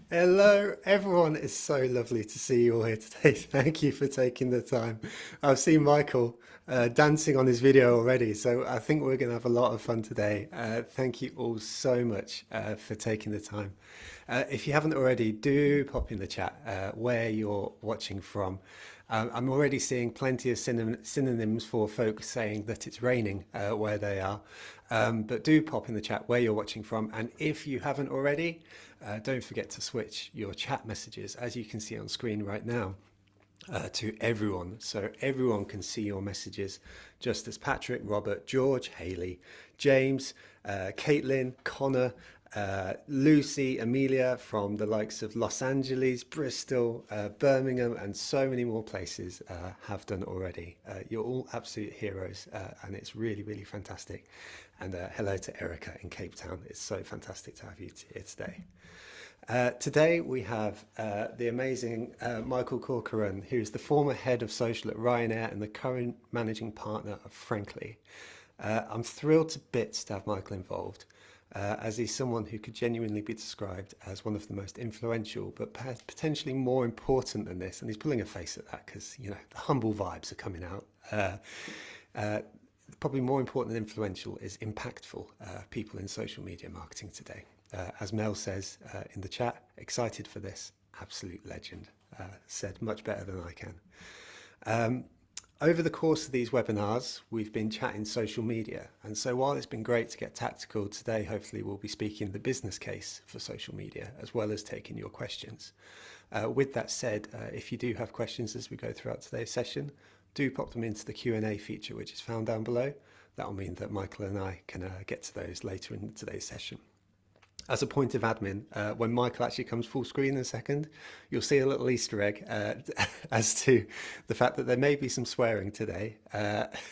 Hello, everyone. It's so lovely to see you all here today. Thank you for taking the time. I've seen Michael dancing on his video already, so I think we're going to have a lot of fun today. Thank you all so much for taking the time. If you haven't already, do pop in the chat where you're watching from. I'm already seeing plenty of synonyms for folks saying that it's raining where they are. But do pop in the chat where you're watching from. And if you haven't already, don't forget to switch your chat messages, as you can see on screen right now, to everyone. So everyone can see your messages, just as Patrick, Robert, George, Haley, James, Caitlin, Connor, Lucy, Amelia from the likes of Los Angeles, Bristol, Birmingham, and so many more places have done already. You're all absolute heroes, and it's really, really fantastic. And hello to Erica in Cape Town. It's so fantastic to have you here today. Today we have the amazing Michael Corcoran, who's the former head of social at Ryanair and the current managing partner of Frankly. I'm thrilled to bits to have Michael involved, as he's someone who could genuinely be described as one of the most influential, but potentially more important than this. And he's pulling a face at that because, you know, the humble vibes are coming out. Uh, Probably more important than influential is impactful people in social media marketing today. As Mel says in the chat, excited for this. Absolute legend. Said much better than I can. Over the course of these webinars, we've been chatting social media. And so while it's been great to get tactical, today hopefully we'll be speaking the business case for social media, as well as taking your questions. With that said, if you do have questions as we go throughout today's session, do pop them into the Q&A feature, which is found down below. That'll mean that Michael and I can get to those later in today's session. As a point of admin, when Michael actually comes full screen in a second, you'll see a little Easter egg as to the fact that there may be some swearing today.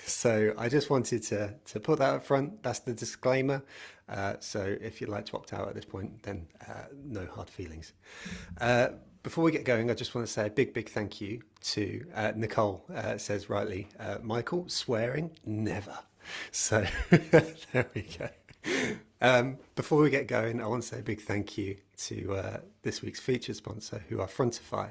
So I just wanted to put that up front. That's the disclaimer. So if you'd like to opt out at this point, then no hard feelings. Before we get going, I just want to say a big, big thank you to Nicole, says rightly, Michael, swearing, never. So there we go. Before we get going, I want to say a big thank you to this week's featured sponsor, who are Frontify.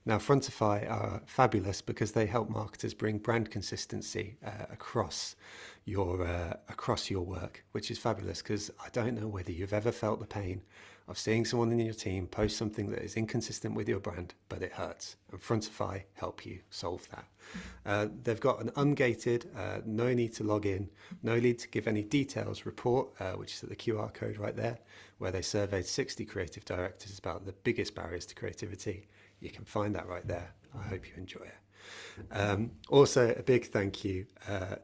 Now, Frontify are fabulous because they help marketers bring brand consistency across your work, which is fabulous because I don't know whether you've ever felt the pain of seeing someone in your team post something that is inconsistent with your brand, but it hurts. And Frontify help you solve that. They've got an ungated, no need to log in, no need to give any details report, which is at the QR code right there, where they surveyed 60 creative directors about the biggest barriers to creativity. You can find that right there. I hope you enjoy it. Also, a big thank you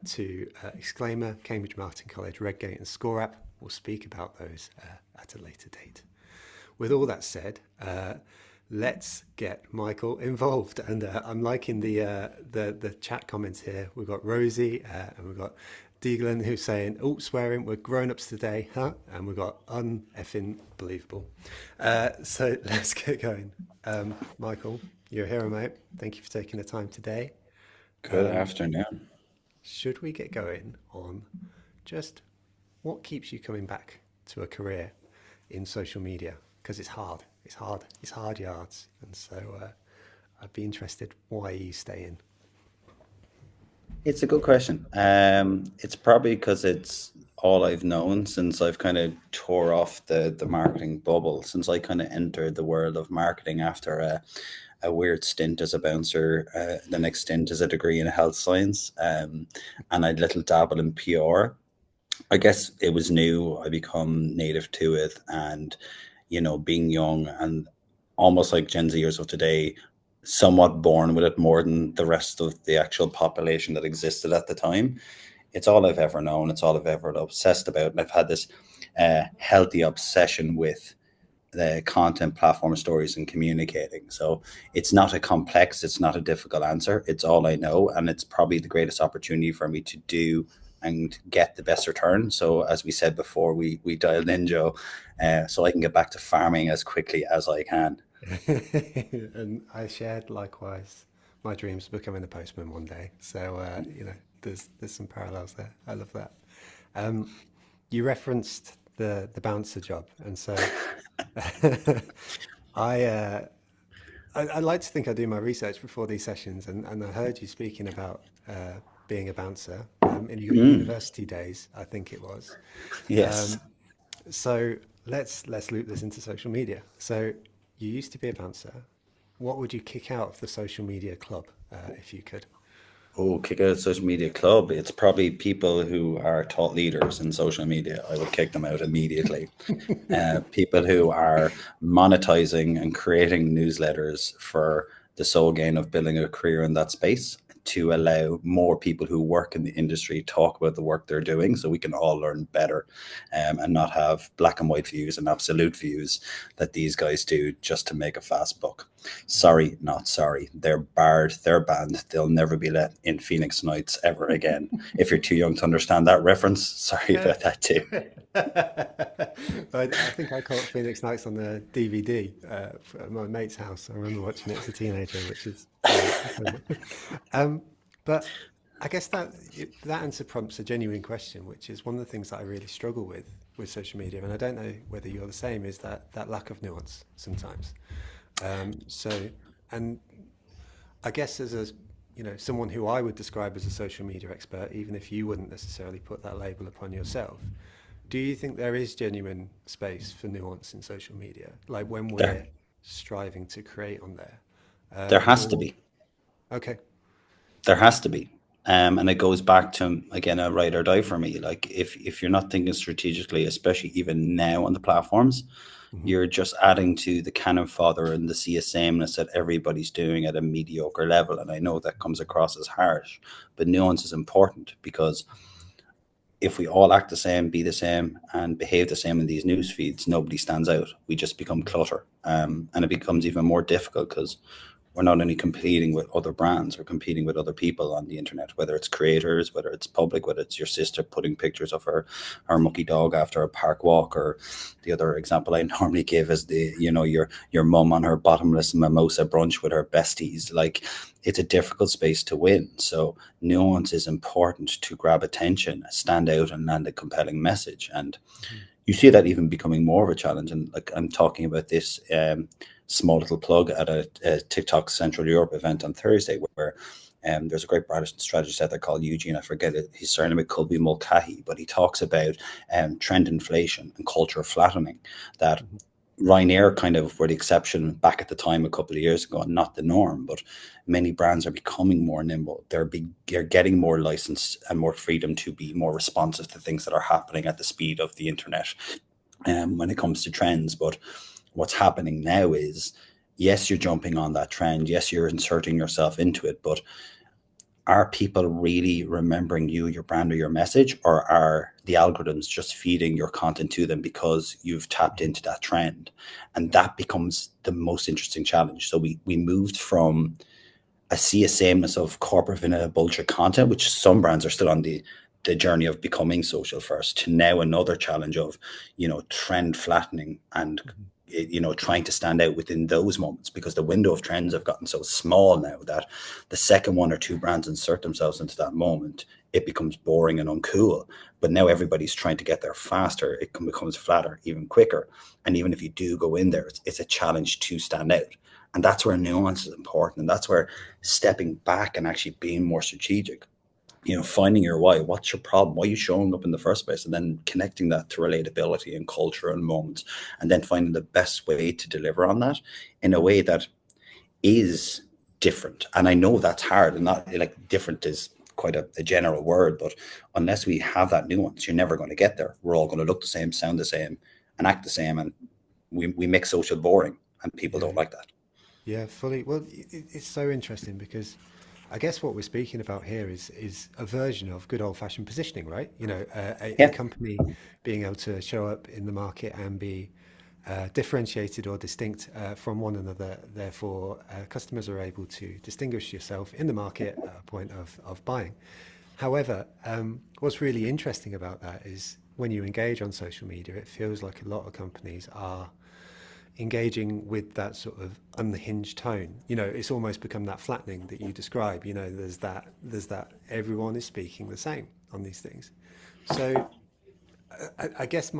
to Exclaimer, Cambridge Marketing College, Redgate and Score App. We'll speak about those at a later date. With all that said, let's get Michael involved. And I'm liking the chat comments here. We've got Rosie and we've got Deaglan who's saying, oh, swearing, we're grown-ups today, huh? And we've got un-effing believable. So let's get going. Michael, you're a hero, mate. Thank you for taking the time today. Good afternoon. Should we get going on just what keeps you coming back to a career in social media? Because it's hard. It's hard yards. And so I'd be interested why you stay in. It's a good question. It's probably because it's all I've known since I've kind of tore off the marketing bubble, since I kind of entered the world of marketing after a weird stint as a bouncer. The next stint is a degree in health science, and I'd little dabble in PR. I guess it was new. I become native to it, and being young and almost like Gen Zers of today, somewhat born with it more than the rest of the actual population that existed at the time. It's all I've ever known. It's all I've ever obsessed about, and I've had this healthy obsession with the content, platform, stories, and communicating. So it's not a complex, it's not a difficult answer. It's all I know, and it's probably the greatest opportunity for me to do and get the best return. So as we said before, we dialed in, Joe, so I can get back to farming as quickly as I can. And I shared likewise my dreams of becoming a postman one day. So there's some parallels there. I love that. You referenced the bouncer job, and so I, uh, I like to think I do my research before these sessions, and I heard you speaking about being a bouncer in your Mm, university days, I think it was. yes. Um, so let's loop this into social media. So you used to be a bouncer. What would you kick out of the social media club if you could? Oh, kick out a social media club. It's probably people who are thought leaders in social media. I would kick them out immediately. People who are monetizing and creating newsletters for the sole gain of building a career in that space to allow more people who work in the industry talk about the work they're doing so we can all learn better, and not have black and white views and absolute views that these guys do just to make a fast buck. Sorry, not sorry. They're barred, they're banned. They'll never be let in Phoenix Nights ever again. If you're too young to understand that reference, sorry about that too. I think I caught Phoenix Nights on the DVD at my mate's house. I remember watching it as a teenager, which is um, but I guess that answer prompts a genuine question, which is one of the things that I really struggle with social media, and I don't know whether you're the same. Is that lack of nuance sometimes? So, and I guess as a someone who I would describe as a social media expert, even if you wouldn't necessarily put that label upon yourself, do you think there is genuine space for nuance in social media, like when There, we're striving to create on there? there has to Or be. okay, There has to be. And it goes back to, again, a ride or die for me. Like if you're not thinking strategically, especially even now on the platforms, hmm you're just adding to the cannon fodder and the sea of sameness that everybody's doing at a mediocre level. And I know that comes across as harsh, but nuance is important because if we all act the same, be the same, and behave the same in these news feeds, nobody stands out. We just become clutter, and it becomes even more difficult because we're not only competing with other brands, we're competing with other people on the internet, whether it's creators, whether it's public, whether it's your sister putting pictures of her mucky dog after a park walk, or the other example I normally give is your mum on her bottomless mimosa brunch with her besties. Like, it's a difficult space to win. So nuance is important to grab attention, stand out, and land a compelling message. And you see that even becoming more of a challenge. And like, I'm talking about this small little plug at a TikTok Central Europe event on Thursday, where there's a great British strategist out there called Eugene. I forget it. His surname could be Mulcahy, but he talks about trend inflation and culture flattening. That hmm Ryanair kind of were the exception back at the time a couple of years ago, and not the norm. But many brands are becoming more nimble. They're getting more license and more freedom to be more responsive to things that are happening at the speed of the internet. When it comes to trends, but what's happening now is, yes, you're jumping on that trend. Yes, you're inserting yourself into it, but are people really remembering you, your brand, or your message, or are the algorithms just feeding your content to them because you've tapped into that trend? And yeah, that becomes the most interesting challenge. So we moved from a sea of sameness of corporate vanilla bullshit content, which some brands are still on the journey of becoming social first, to now another challenge of, trend flattening and, hmm trying to stand out within those moments, because the window of trends have gotten so small now that the second one or two brands insert themselves into that moment, it becomes boring and uncool. But now everybody's trying to get there faster. It becomes flatter, even quicker. And even if you do go in there, it's a challenge to stand out. And that's where nuance is important. And that's where stepping back and actually being more strategic, finding your why. What's your problem? Why are you showing up in the first place? And then connecting that to relatability and culture and moments, and then finding the best way to deliver on that in a way that is different. And I know that's hard, and not like different is quite a general word, but unless we have that nuance, you're never going to get there. We're all going to look the same, sound the same, and act the same. And we make social boring, and people yeah, don't like that. yeah, fully. Well, it's so interesting because I guess what we're speaking about here is a version of good old-fashioned positioning, right? A Yeah. company being able to show up in the market and be differentiated or distinct from one another. Therefore, customers are able to distinguish yourself in the market at a point of buying. However, what's really interesting about that is when you engage on social media, it feels like a lot of companies are engaging with that sort of unhinged tone. It's almost become that flattening that you describe. There's that everyone is speaking the same on these things. So I guess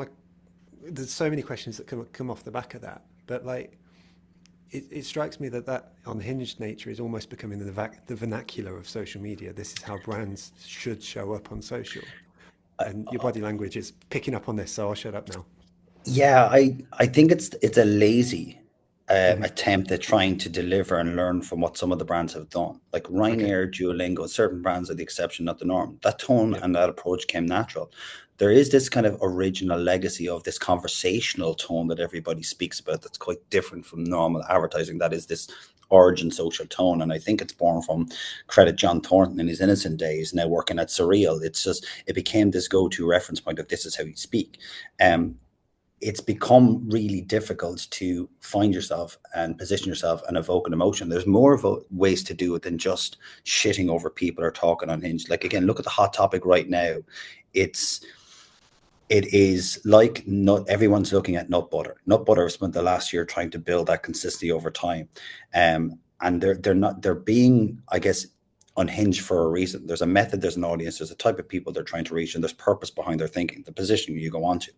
there's so many questions that come off the back of that. But like, it strikes me that that unhinged nature is almost becoming the vernacular of social media. This is how brands should show up on social. And your body language is picking up on this, so I'll shut up now. Yeah, I think it's a lazy Hmm. attempt at trying to deliver and learn from what some of the brands have done. Like Okay. Ryanair, Duolingo, certain brands are the exception, not the norm. That tone Yep. and that approach came natural. There is this kind of original legacy of this conversational tone that everybody speaks about that's quite different from normal advertising. That is this origin social tone. And I think it's born from credit John Thornton in his innocent days, now working at Surreal. It's just it became this go-to reference point of this is how you speak. Um, it's become really difficult to find yourself and position yourself and evoke an emotion. There's more of ways to do it than just shitting over people or talking unhinged. Like again, look at the hot topic right now. It's it is like not everyone's looking at nut butter. Nut butter spent the last year trying to build that consistency over time, and they're being, I guess, unhinged for a reason. There's a method, there's an audience, there's a type of people they're trying to reach, and there's purpose behind their thinking, the positioning you go on to.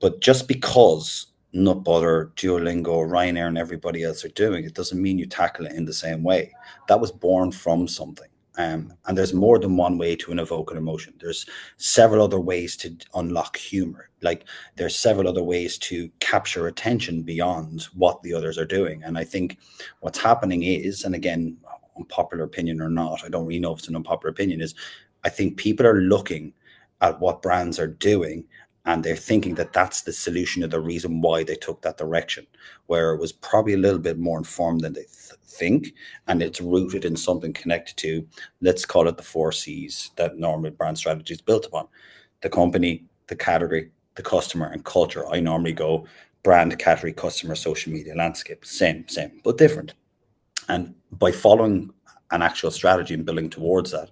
But just because Nut Butter, Duolingo, Ryanair, and everybody else are doing it doesn't mean you tackle it in the same way. That was born from something. And there's more than one way to evoke an emotion. There's several other ways to unlock humor. Like there's several other ways to capture attention beyond what the others are doing. And I think what's happening is, and again, unpopular opinion or not, I don't really know if it's an unpopular opinion, is I think people are looking at what brands are doing and they're thinking that that's the solution or the reason why they took that direction, where it was probably a little bit more informed than they think, and it's rooted in something connected to, let's call it the four C's that normal brand strategy is built upon: the company, the category, the customer, and culture. I normally go brand, category, customer, social media, landscape, same, but different. And by following an actual strategy and building towards that,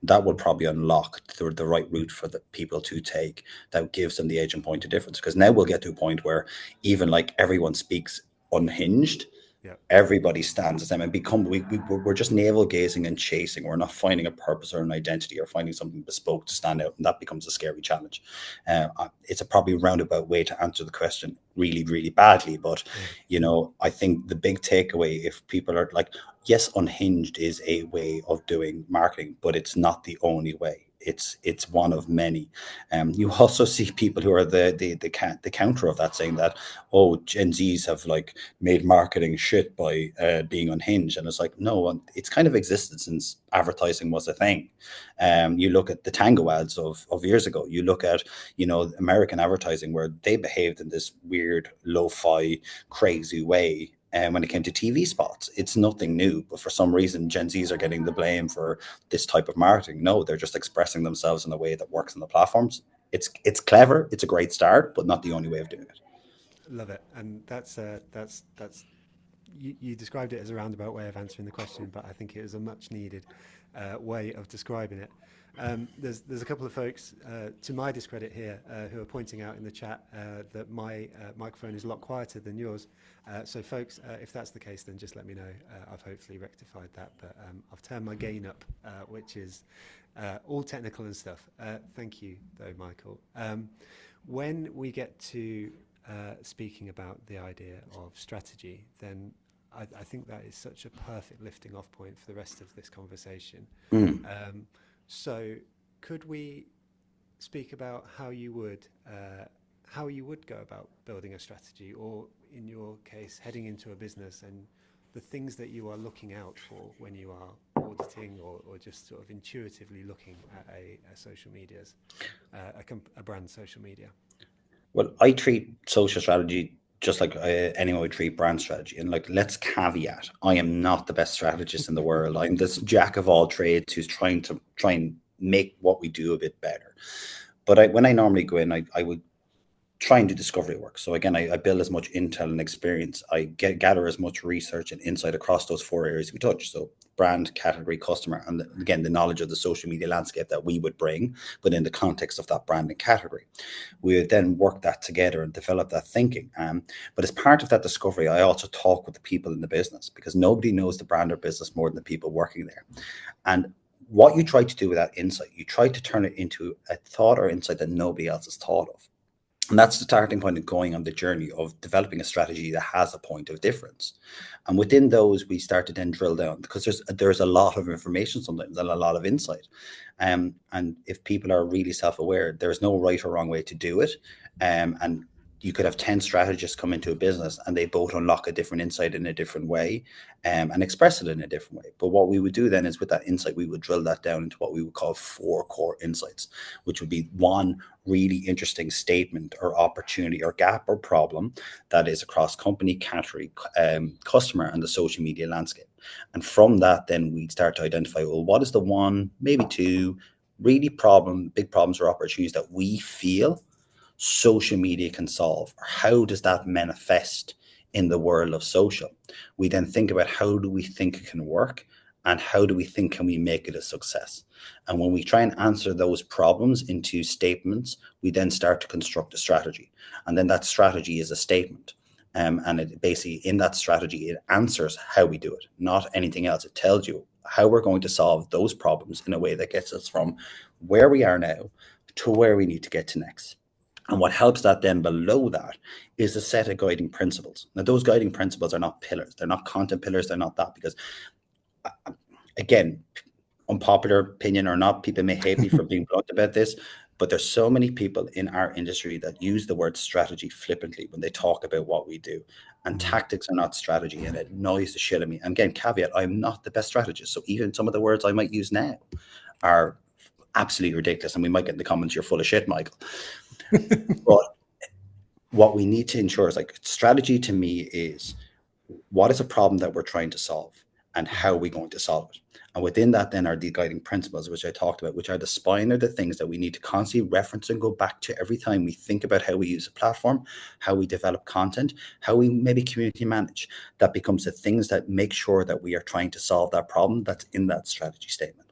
that will probably unlock the right route for the people to take that gives them the agent point of difference. Because now we'll get to a point where even like everyone speaks unhinged, Yep. everybody stands as them and become we're just navel gazing and chasing. We're not finding a purpose or an identity or finding something bespoke to stand out, and that becomes a scary challenge. It's a probably roundabout way to answer the question really, really badly, but Yeah. I think the big takeaway, if people are like, yes, unhinged is a way of doing marketing, but it's not the only way. It's one of many. You also see people who are the counter of that, saying that, oh, Gen Zs have like made marketing shit by being unhinged, and it's like, no, it's kind of existed since advertising was a thing. You look at the Tango ads of years ago. You look at American advertising, where they behaved in this weird lo-fi crazy way. And when it came to TV spots, it's nothing new. But for some reason, Gen Zs are getting the blame for this type of marketing. No, they're just expressing themselves in a way that works on the platforms. It's clever. It's a great start, but not the only way of doing it. Love it. And that's you described it as a roundabout way of answering the question, but I think it is a much needed way of describing it. There's a couple of folks, to my discredit here, who are pointing out in the chat that my microphone is a lot quieter than yours. So, folks, if that's the case, then just let me know. I've hopefully rectified that, but I've turned my gain up, which is all technical and stuff. Thank you, though, Michael. When we get to speaking about the idea of strategy, then I think that is such a perfect lifting off point for the rest of this conversation. Mm. So, could we speak about how you would go about building a strategy, or in your case, heading into a business, and the things that you are looking out for when you are auditing or just sort of intuitively looking at a social media's a brand social media? Well, I treat social strategy just like anyone would treat brand strategy. And like, let's caveat: I am not the best strategist in the world. I'm this jack of all trades who's trying to try and make what we do a bit better. But when I normally go in, I would try and do discovery work. So again, I build as much intel and experience. I gather as much research and insight across those four areas we touch. So brand, category, customer, and again, the knowledge of the social media landscape that we would bring, but in the context of that brand and category. We would then work that together and develop that thinking. But as part of that discovery, I also talk with the people in the business, because nobody knows the brand or business more than the people working there. And what you try to do with that insight, you try to turn it into a thought or insight that nobody else has thought of. And that's the starting point of going on the journey of developing a strategy that has a point of difference. And within those, we start to then drill down, because there's a lot of information sometimes and a lot of insight. And if people are really self-aware, there's no right or wrong way to do it. And you could have 10 strategists come into a business and they both unlock a different insight in a different way, and express it in a different way. But what we would do then is, with that insight, we would drill that down into what we would call 4 core insights, which would be one really interesting statement or opportunity or gap or problem that is across company, category, customer, and the social media landscape. And from that, then we start to identify, well, what is the one, maybe two really big problems or opportunities that we feel social media can solve, or how does that manifest in the world of social? We then think about, how do we think it can work, and how do we think can we make it a success? And when we try and answer those problems into statements, we then start to construct a strategy, and then that strategy is a statement. And it basically, in that strategy, it answers how we do it, not anything else. It tells you how we're going to solve those problems in a way that gets us from where we are now to where we need to get to next. And what helps that then below that is a set of guiding principles. Now, those guiding principles are not pillars. They're not content pillars. They're not that, because, again, unpopular opinion or not, people may hate me for being blunt about this, but there's so many people in our industry that use the word strategy flippantly when they talk about what we do. And Mm. tactics are not strategy, and it annoys the shit out of me. And again, caveat, I'm not the best strategist. So even some of the words I might use now are absolutely ridiculous. And we might get in the comments, you're full of shit, Michael. But what we need to ensure is, like, strategy to me is, what is a problem that we're trying to solve, and how are we going to solve it? And within that then are the guiding principles, which I talked about, which are the spine, or the things that we need to constantly reference and go back to every time we think about how we use a platform, how we develop content, how we maybe community manage. That becomes the things that make sure that we are trying to solve that problem that's in that strategy statement.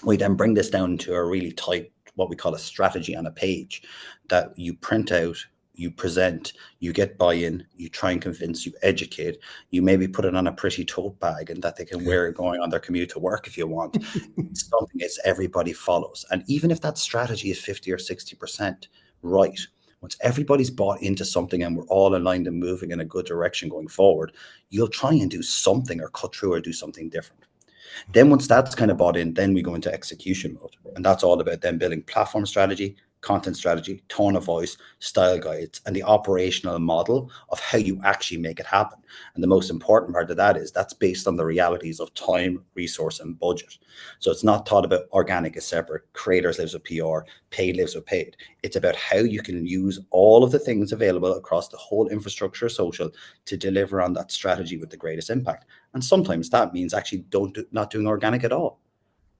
We then bring this down to a really tight, what we call a strategy on a page, that you print out, you present, you get buy-in, you try and convince, you educate, you maybe put it on a pretty tote bag and that they can wear it going on their commute to work if you want. It's something that everybody follows. And even if that strategy is 50 or 60% right, once everybody's bought into something and we're all aligned and moving in a good direction going forward, you'll try and do something or cut through or do something different. Then once that's kind of bought in, then we go into execution mode. And that's all about then building platform strategy, content strategy, tone of voice, style guides, and the operational model of how you actually make it happen. And the most important part of that is, that's based on the realities of time, resource, and budget. So it's not thought about organic as separate, creators lives with PR, paid lives with paid. It's about how you can use all of the things available across the whole infrastructure of social to deliver on that strategy with the greatest impact. And sometimes that means actually not doing organic at all.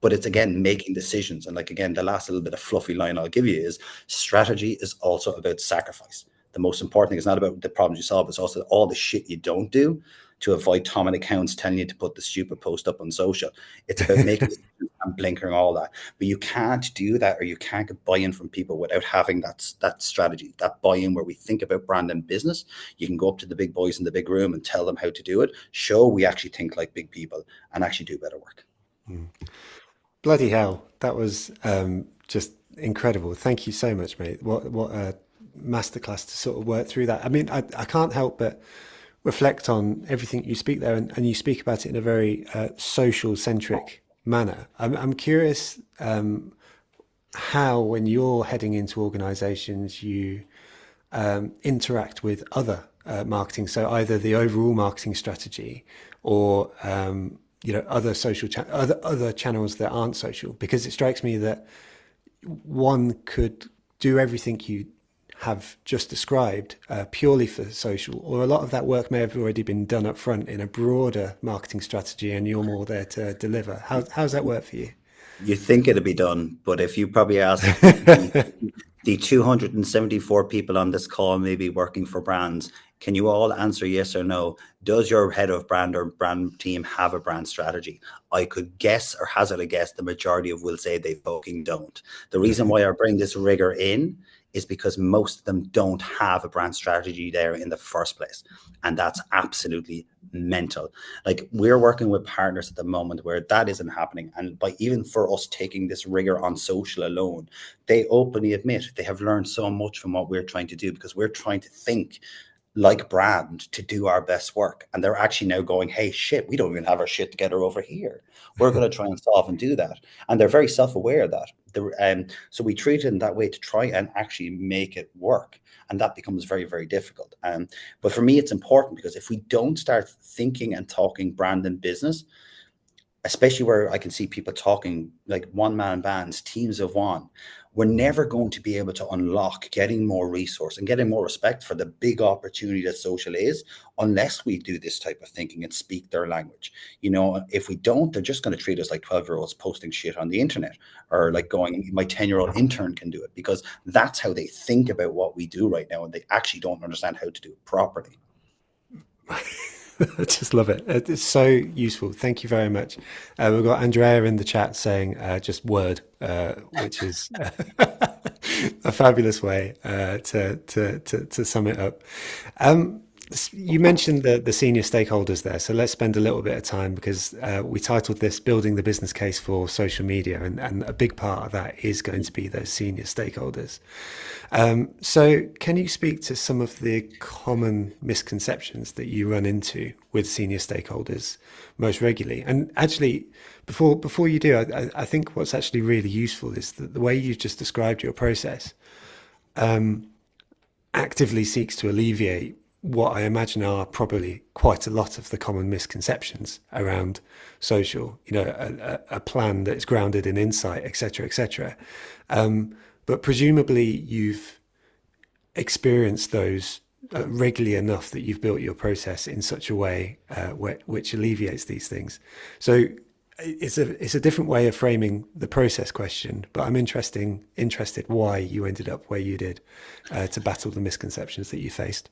But it's, again, making decisions. And, like, again, the last little bit of fluffy line I'll give you is, strategy is also about sacrifice. The most important thing is not about the problems you solve, it's also all the shit you don't do to avoid Tom and accounts telling you to put the stupid post up on social. It's about making decisions and blinkering all that. But you can't do that, or you can't get buy-in from people without having that strategy, that buy-in where we think about brand and business. You can go up to the big boys in the big room and tell them how to do it. Show we actually think like big people and actually do better work. Mm. Bloody hell, that was just incredible. Thank you so much, mate. What a masterclass to sort of work through that. I mean, I can't help but reflect on everything you speak there, and you speak about it in a very social centric manner. I'm curious how, when you're heading into organizations, you interact with other marketing. So either the overall marketing strategy, or other other channels that aren't social. Because it strikes me that one could do everything you have just described purely for social, or a lot of that work may have already been done up front in a broader marketing strategy, and you're more there to deliver. How's that work for you? You think it'll be done, but if you probably ask the 274 people on this call, maybe working for brands, can you all answer yes or no? Does your head of brand or brand team have a brand strategy? I could guess, or hazard a guess, the majority of will say they fucking don't. The reason why I bring this rigor in is because most of them don't have a brand strategy there in the first place. And that's absolutely mental. Like, we're working with partners at the moment where that isn't happening. And by even for us taking this rigor on social alone, they openly admit they have learned so much from what we're trying to do, because we're trying to think like brand to do our best work. And they're actually now going, hey, shit, we don't even have our shit together over here. We're going to try and solve and do that. And they're very self-aware of that. So we treat it in that way to try and actually make it work. And that becomes very, very difficult. But for me, it's important, because if we don't start thinking and talking brand and business, especially where I can see people talking like one-man bands, teams of one, we're never going to be able to unlock getting more resource and getting more respect for the big opportunity that social is, unless we do this type of thinking and speak their language. If we don't, they're just going to treat us like 12-year-olds posting shit on the internet, or like going, my 10-year-old intern can do it, because that's how they think about what we do right now. And they actually don't understand how to do it properly. I just love it. It's so useful. Thank you very much. We've got Andrea in the chat saying just word, which is a fabulous way to sum it up. You mentioned the senior stakeholders there, so let's spend a little bit of time, because we titled this "Building the Business Case for Social Media," and a big part of that is going to be those senior stakeholders. So can you speak to some of the common misconceptions that you run into with senior stakeholders most regularly? And actually, before you do, I think what's actually really useful is that the way you just described your process actively seeks to alleviate what I imagine are probably quite a lot of the common misconceptions around social, a plan that is grounded in insight, et cetera, et cetera. But presumably you've experienced those regularly enough that you've built your process in such a way which alleviates these things. So it's a different way of framing the process question, but I'm interested why you ended up where you did to battle the misconceptions that you faced.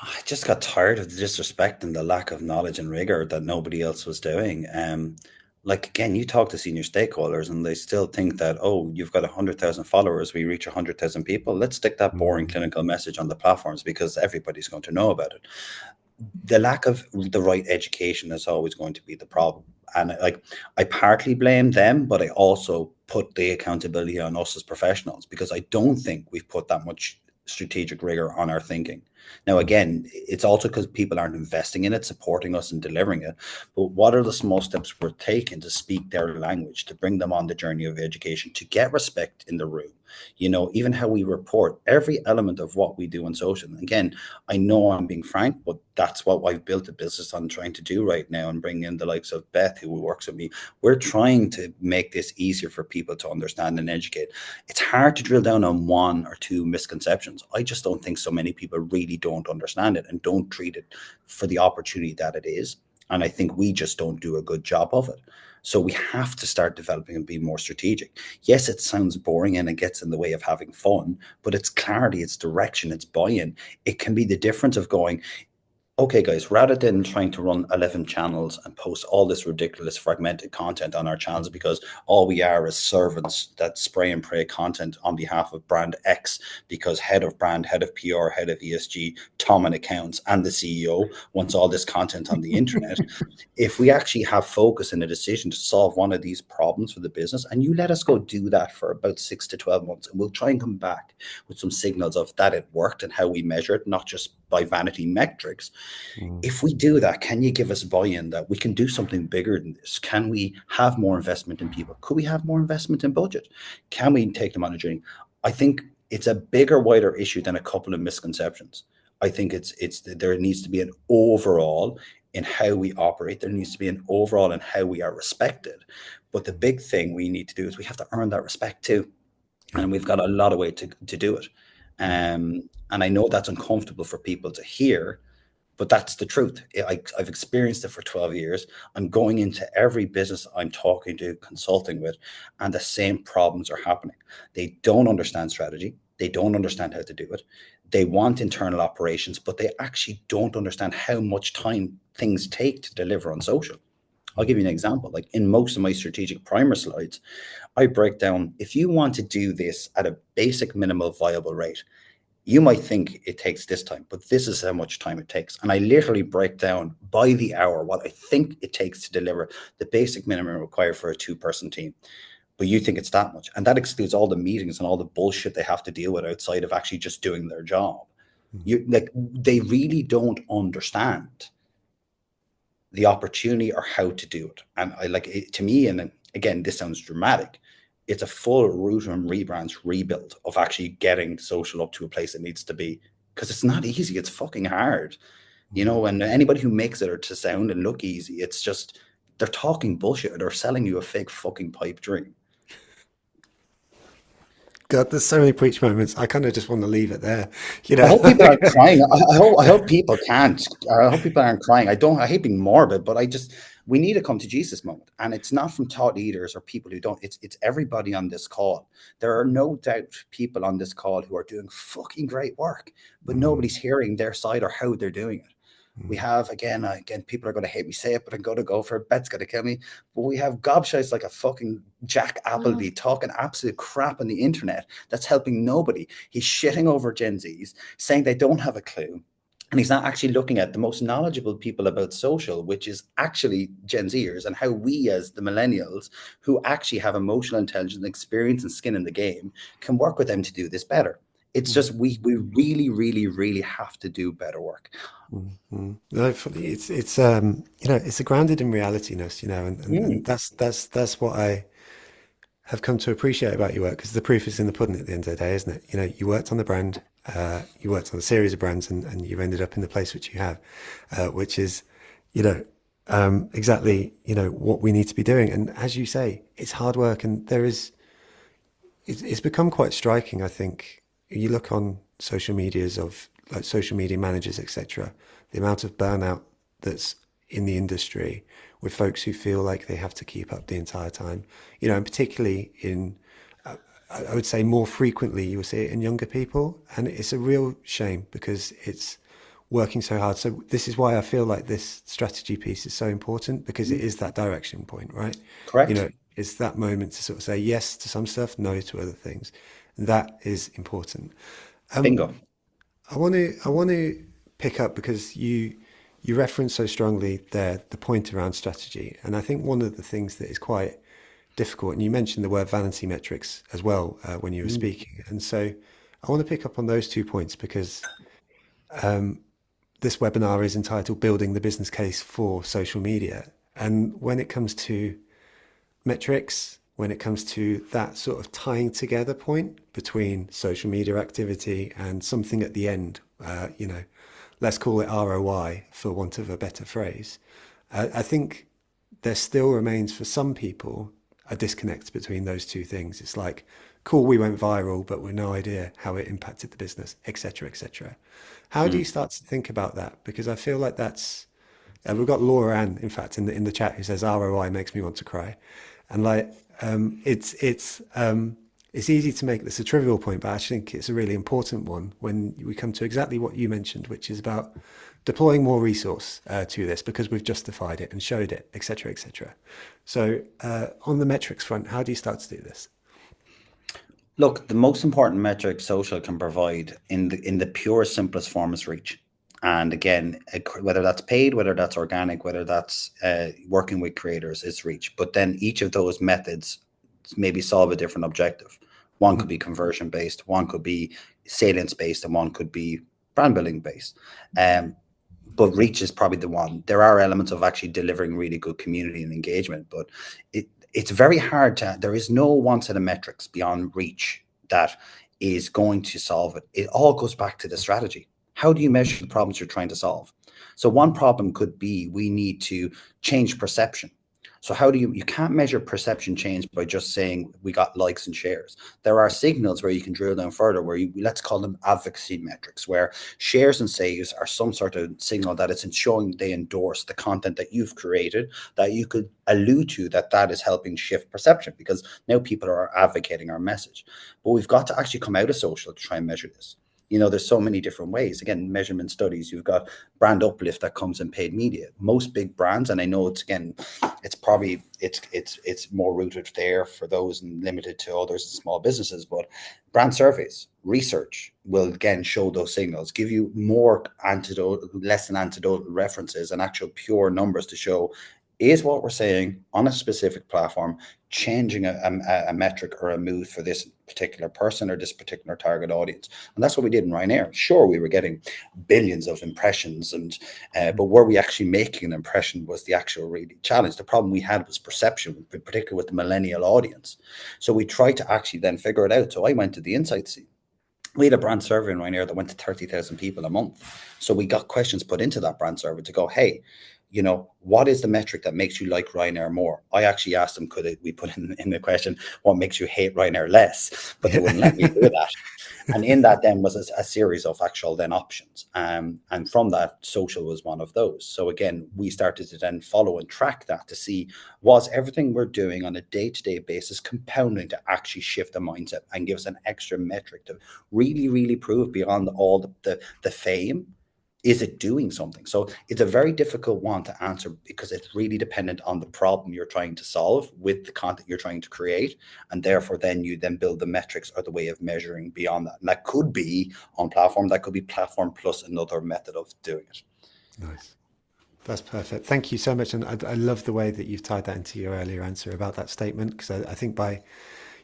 I just got tired of the disrespect and the lack of knowledge and rigor that nobody else was doing. Like, again, you talk to senior stakeholders and they still think that, oh, you've got 100,000 followers, we reach 100,000 people. Let's stick that boring Mm. clinical message on the platforms because everybody's going to know about it. The lack of the right education is always going to be the problem. And like, I partly blame them, but I also put the accountability on us as professionals, because I don't think we've put that much strategic rigor on our thinking. Now, again, it's also because people aren't investing in it, supporting us and delivering it. But what are the small steps we're taking to speak their language, to bring them on the journey of education, to get respect in the room? Even how we report every element of what we do on social. And again, I know I'm being frank, but that's what I've built a business on trying to do right now, and bring in the likes of Beth, who works with me. We're trying to make this easier for people to understand and educate. It's hard to drill down on one or two misconceptions. I just don't think so many people really don't understand it and don't treat it for the opportunity that it is. And I think we just don't do a good job of it. So we have to start developing and being more strategic. Yes, it sounds boring and it gets in the way of having fun, but it's clarity, it's direction, it's buy-in. It can be the difference of going, okay, guys, rather than trying to run 11 channels and post all this ridiculous fragmented content on our channels, because all we are is servants that spray and pray content on behalf of brand X, because head of brand, head of PR, head of ESG, Tom in accounts, and the CEO wants all this content on the internet. If we actually have focus and a decision to solve one of these problems for the business, and you let us go do that for about 6 to 12 months, and we'll try and come back with some signals of that it worked and how we measure it, not just by vanity metrics. Mm. If we do that, can you give us buy-in that we can do something bigger than this? Can we have more investment in people? Could we have more investment in budget? Can we take them on a journey? I think it's a bigger, wider issue than a couple of misconceptions. I think there needs to be an overall in how we operate. There needs to be an overall in how we are respected. But the big thing we need to do is we have to earn that respect too. And we've got a lot of way to do it. And I know that's uncomfortable for people to hear, but that's the truth. I've experienced it for 12 years. I'm going into every business I'm talking to, consulting with, and the same problems are happening. They don't understand strategy. They don't understand how to do it. They want internal operations, but they actually don't understand how much time things take to deliver on social. I'll give you an example. Like in most of my strategic primer slides, I break down if you want to do this at a basic minimal viable rate, you might think it takes this time, but this is how much time it takes. And I literally break down by the hour what I think it takes to deliver the basic minimum required for a two-person team. But you think it's that much. And that excludes all the meetings and all the bullshit they have to deal with outside of actually just doing their job. Mm. You like they really don't understand the opportunity or how to do it. And I like it to me, and again, this sounds dramatic. It's a full root and rebranch rebuild of actually getting social up to a place it needs to be. Because it's not easy, it's fucking hard. You Mm. know, and anybody who makes it or to sound and look easy, it's just they're talking bullshit or they're selling you a fake fucking pipe dream. God, there's so many preach moments. I kind of just want to leave it there, you I know. hope people aren't crying. I hope people can't. I hope people aren't crying. I hate being morbid, but we need a come to Jesus moment. And it's not from thought leaders or people who don't, it's everybody on this call. There are no doubt people on this call who are doing fucking great work, but Mm, nobody's hearing their side or how they're doing it. We mm, have again, people are going to hate me say it, but I'm going to go for it. Bet's going to kill me. But we have gobshites like a fucking Jack Appleby talking absolute crap on the internet that's helping nobody. He's shitting over Gen Zs, saying they don't have a clue. And he's not actually looking at the most knowledgeable people about social, which is actually Gen Zers, and how we, as the millennials, who actually have emotional intelligence, experience, and skin in the game, can work with them to do this better. It's mm, just we really, really, really have to do better work. mm, mm. No, it's you know, it's a grounded in realityness, you know, and Mm. that's what I have come to appreciate about your work, because the proof is in the pudding at the end of the day, isn't it? You know, you worked on the brand, you worked on a series of brands, and you've ended up in the place which you have, which is, you know, exactly, you know, what we need to be doing. And as you say, it's hard work, and it's become quite striking. I think you look on social medias of like social media managers, etc., the amount of burnout that's in the industry with folks who feel like they have to keep up the entire time, you know, and particularly in, I would say more frequently you will see it in younger people, and it's a real shame because it's working so hard. So this is why I feel like this strategy piece is so important, because it is that direction point, right? You Correct. know, it's that moment to sort of say yes to some stuff, no to other things. And that is important. Bingo. I want to pick up because you reference so strongly there the point around strategy, and I think one of the things that is quite difficult, and you mentioned the word vanity metrics as well when you were Mm. speaking, and so I want to pick up on those 2 points because this webinar is entitled "Building the Business Case for Social Media," and when it comes to metrics, when it comes to that sort of tying together point between social media activity and something at the end, you know, let's call it ROI for want of a better phrase. I think there still remains for some people a disconnect between those two things. It's like, cool, we went viral, but we've no idea how it impacted the business, etc., etc. How do you Mm. start to think about that? Because I feel like that's we've got Laura Ann, in fact, in the chat who says ROI makes me want to cry, and like it's easy to make this a trivial point, but I actually think it's a really important one when we come to exactly what you mentioned, which is about deploying more resource to this because we've justified it and showed it, etc., etc. So on the metrics front, how do you start to do this? Look, the most important metric social can provide in the pure simplest form is reach. And again, whether that's paid, whether that's organic, whether that's working with creators, is reach. But then each of those methods maybe solve a different objective. One could Mm, be conversion based, one could be salience based, and one could be brand building based. Um, but reach is probably the one. There are elements of actually delivering really good community and engagement, but it's very hard to. There is no one set of metrics beyond reach that is going to solve it. It all goes back to the strategy. How do you measure the problems you're trying to solve? So one problem could be we need to change perception. So how do you can't measure perception change by just saying we got likes and shares. There are signals where you can drill down further where you let's call them advocacy metrics, where shares and saves are some sort of signal that it's ensuring they endorse the content that you've created, that you could allude to that is helping shift perception because now people are advocating our message. But we've got to actually come out of social to try and measure this. There's so many different ways. Again, measurement studies, you've got brand uplift that comes in paid media. Most big brands, and I know it's probably it's more rooted there for those and limited to others and small businesses, but brand surveys, research will again show those signals, give you more less than anecdotal references and actual pure numbers to show, is what we're saying on a specific platform changing a metric or a mood for this particular person or this particular target audience. And that's what we did in Ryanair. Sure, we were getting billions of impressions, but were we actually making an impression was the actual really challenge. The problem we had was perception, particularly with the millennial audience. So we tried to actually then figure it out. So I went to the insights team. We had a brand survey in Ryanair that went to 30,000 people a month. So we got questions put into that brand survey to go, hey, what is the metric that makes you like Ryanair more? I actually asked them, we put in the question, what makes you hate Ryanair less? But they wouldn't let me do that. And in that then was a series of actual then options. And from that, social was one of those. So again, we started to then follow and track that to see, was everything we're doing on a day-to-day basis compounding to actually shift the mindset and give us an extra metric to really, really prove beyond all the fame, is it doing something? So it's a very difficult one to answer because it's really dependent on the problem you're trying to solve with the content you're trying to create. And therefore, then you then build the metrics or the way of measuring beyond that. And that could be on platform, that could be platform plus another method of doing it. Nice. That's perfect. Thank you so much. And I love the way that you've tied that into your earlier answer about that statement, because I think by,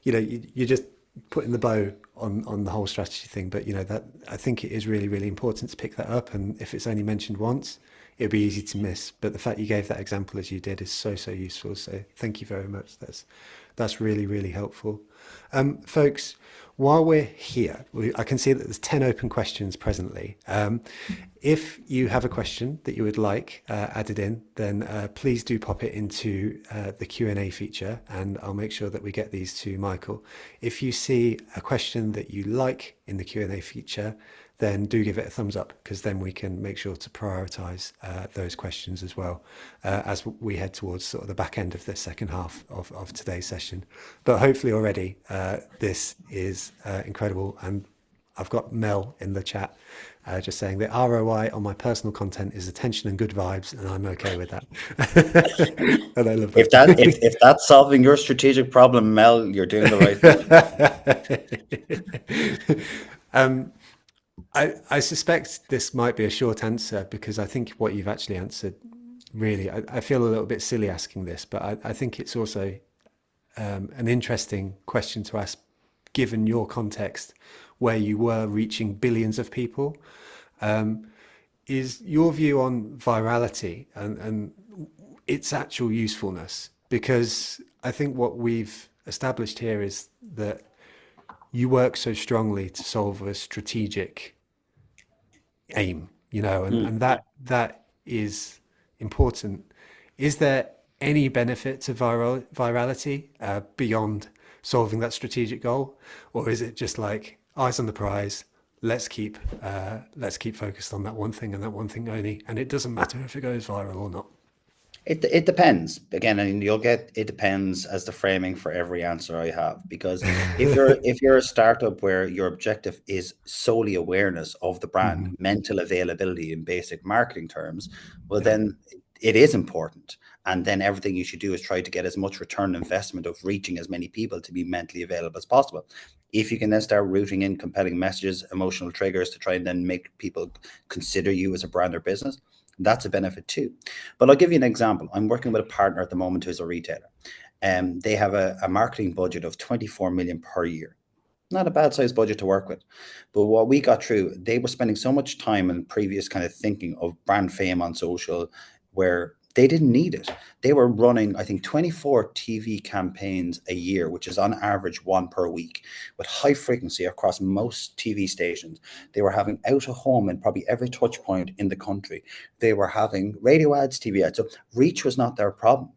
you're just putting the bow on the whole strategy thing. But, that I think it is really, really important to pick that up. And if it's only mentioned once, it'd be easy to miss. But the fact you gave that example as you did is so, so useful. So thank you very much. That's really, really helpful. Folks, while we're here, I can see that there's 10 open questions presently. If you have a question that you would like added in, then please do pop it into the Q&A feature, and I'll make sure that we get these to Michael. If you see a question that you like in the Q&A feature, then do give it a thumbs up, because then we can make sure to prioritize those questions as well as we head towards sort of the back end of the second half of today's session. But hopefully already this is incredible. And I've got Mel in the chat just saying the ROI on my personal content is attention and good vibes, and I'm okay with that. And I love that. If that's solving your strategic problem, Mel, you're doing the right thing. I suspect this might be a short answer, because I think what you've actually answered, really, I feel a little bit silly asking this, but I think it's also an interesting question to ask, given your context where you were reaching billions of people. Is your view on virality and its actual usefulness? Because I think what we've established here is that you work so strongly to solve a strategic aim, and that is important. Is there any benefit to virality beyond solving that strategic goal, or is it just like eyes on the prize? Let's keep focused on that one thing and that one thing only, and it doesn't matter if it goes viral or not. It depends. Again, I mean, you'll get it depends as the framing for every answer I have. Because if you're a startup where your objective is solely awareness of the brand, mental availability in basic marketing terms, well, then it is important. And then everything you should do is try to get as much return on investment of reaching as many people to be mentally available as possible. If you can then start rooting in compelling messages, emotional triggers to try and then make people consider you as a brand or business, that's a benefit too. But I'll give you an example. I'm working with a partner at the moment who's a retailer. They have a marketing budget of 24 million per year. Not a bad sized budget to work with. But what we got through, they were spending so much time and previous kind of thinking of brand fame on social where they didn't need it. They were running, I think, 24 TV campaigns a year, which is on average one per week, with high frequency across most TV stations. They were having out of home in probably every touch point in the country. They were having radio ads, TV ads. So reach was not their problem.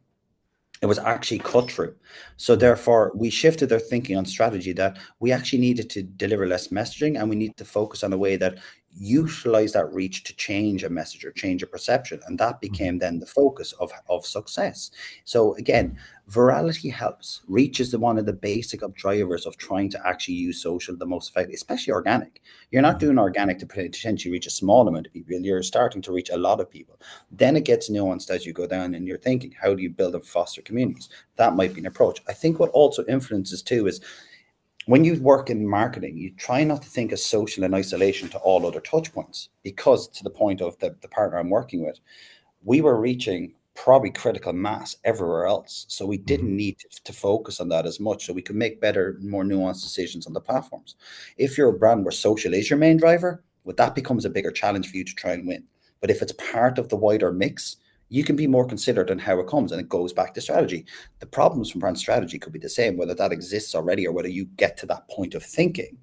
It was actually cut through. So therefore, we shifted their thinking on strategy that we actually needed to deliver less messaging, and we need to focus on a way that utilize that reach to change a message or change a perception. And that Mhm. became then the focus of success. So again, virality helps. Reach is the one of the basic of drivers of trying to actually use social the most effectively, especially organic. You're not Mhm. doing organic to potentially reach a small amount of people. You're starting to reach a lot of people. Then it gets nuanced as you go down and you're thinking, how do you build and foster communities? That might be an approach. I think what also influences too is when you work in marketing, you try not to think of social in isolation to all other touch points, because to the point of the partner I'm working with, we were reaching probably critical mass everywhere else. So we Mhm. didn't need to focus on that as much. So we could make better, more nuanced decisions on the platforms. If you're a brand where social is your main driver, well, that becomes a bigger challenge for you to try and win. But if it's part of the wider mix, you can be more considered on how it comes, and it goes back to strategy. The problems from brand strategy could be the same, whether that exists already or whether you get to that point of thinking.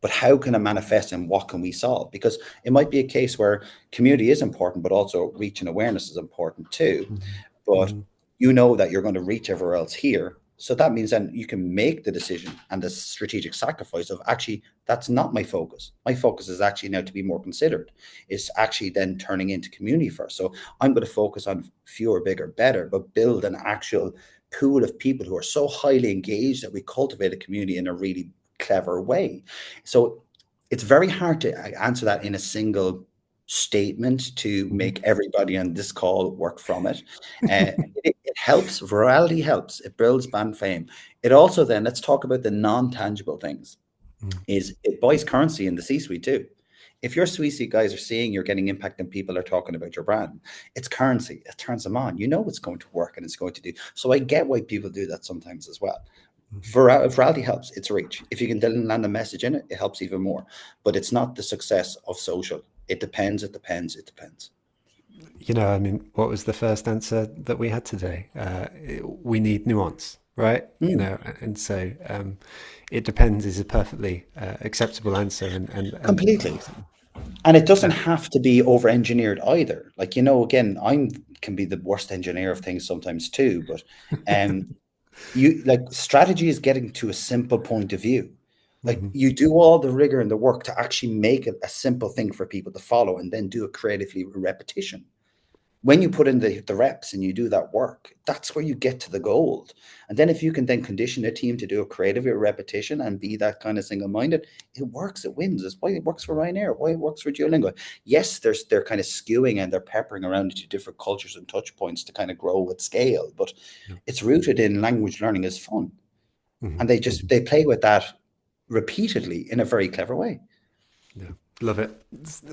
But how can it manifest and what can we solve? Because it might be a case where community is important, but also reach and awareness is important too. Mhm. But Mhm. you know that you're going to reach everywhere else here. So that means then you can make the decision and the strategic sacrifice of actually, that's not my focus. My focus is actually now to be more considered. It's actually then turning into community first. So I'm going to focus on fewer, bigger, better, but build an actual pool of people who are so highly engaged that we cultivate a community in a really clever way. So it's very hard to answer that in a single statement to Mhm. make everybody on this call work from it. It helps. Virality helps. It builds brand fame. It also then, let's talk about the non-tangible things. Mhm. Is it buys currency in the C-suite too? If your C-suite guys are seeing you're getting impact and people are talking about your brand, it's currency. It turns them on. You know it's going to work and it's going to do. So I get why people do that sometimes as well. Virality helps. It's reach. If you can then land a message in it, it helps even more. But it's not the success of social. It depends. It depends. It depends. I mean, what was the first answer that we had today? We need nuance, right? Mm, And so it depends is a perfectly acceptable answer, and completely. And it doesn't uh, have to be over engineered either. Like, again, I'm can be the worst engineer of things sometimes too, but um you like strategy is getting to a simple point of view. Like mhm. you do all the rigor and the work to actually make it a simple thing for people to follow and then do it creatively with repetition. When you put in the reps and you do that work, that's where you get to the gold. And then if you can then condition a team to do it creatively with repetition and be that kind of single-minded, it works, it wins. It's why it works for Ryanair, why it works for Duolingo. Yes, they're kind of skewing and they're peppering around into different cultures and touch points to kind of grow at scale, but Yeah. it's rooted in language learning is fun. And Mhm. they play with that repeatedly in a very clever way. Yeah, love it.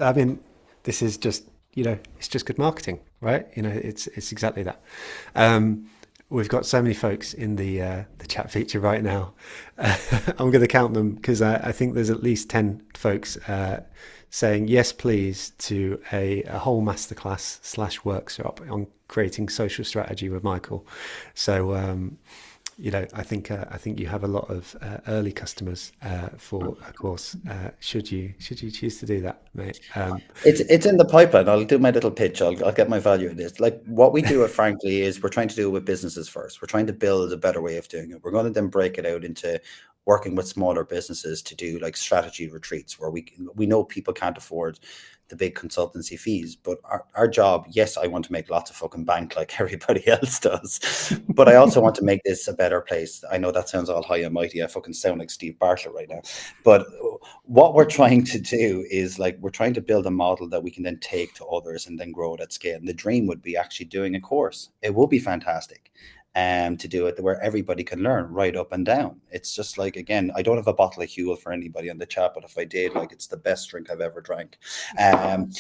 I mean, this is just it's just good marketing, right? It's exactly that. Um, we've got so many folks in the chat feature right now. I'm going to count them because I think there's at least 10 folks saying yes, please, to a whole masterclass slash workshop on creating social strategy with Michael. So I think you have a lot of early customers for a course. Should you choose to do that, mate? It's in the pipeline. I'll do my little pitch. I'll get my value in this. Like what we do at Frankly is we're trying to do it with businesses first. We're trying to build a better way of doing it. We're going to then break it out into working with smaller businesses to do like strategy retreats where we know people can't afford the big consultancy fees, but our job, yes, I want to make lots of fucking bank like everybody else does, but I also want to make this a better place. I know that sounds all high and mighty. I fucking sound like Steve Bartlett right now, but what we're trying to do is like we're trying to build a model that we can then take to others and then grow it at scale. And the dream would be actually doing a course. It would be fantastic to do it where everybody can learn right up and down. It's just like again, I don't have a bottle of Huel for anybody on the chat, but if I did, like it's the best drink I've ever drank. Um,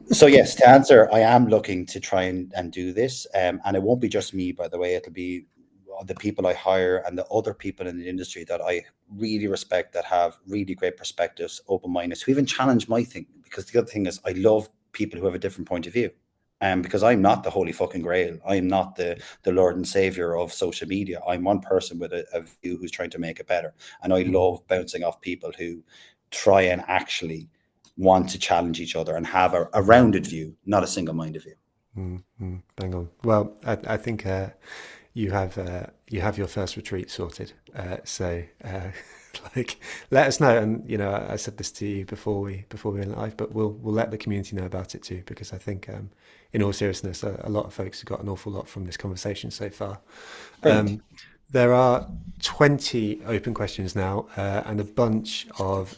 so yes, to answer, I am looking to try and do this, and it won't be just me, by the way. It'll be the people I hire and the other people in the industry that I really respect that have really great perspectives, open mindedness, who even challenge my thinking. Because the other thing is, I love people who have a different point of view. Because I'm not the holy fucking grail. I am not the Lord and Savior of social media. I'm one person with a view who's trying to make it better. And I Mhm. love bouncing off people who try and actually want to challenge each other and have a rounded view, not a single-minded view. Bang on. Well, I think you have your first retreat sorted. So Like, let us know. And I said this to you before we went live, but we'll let the community know about it too, because I think, in all seriousness, a lot of folks have got an awful lot from this conversation so far. Brilliant. Um, there are 20 open questions now, and a bunch of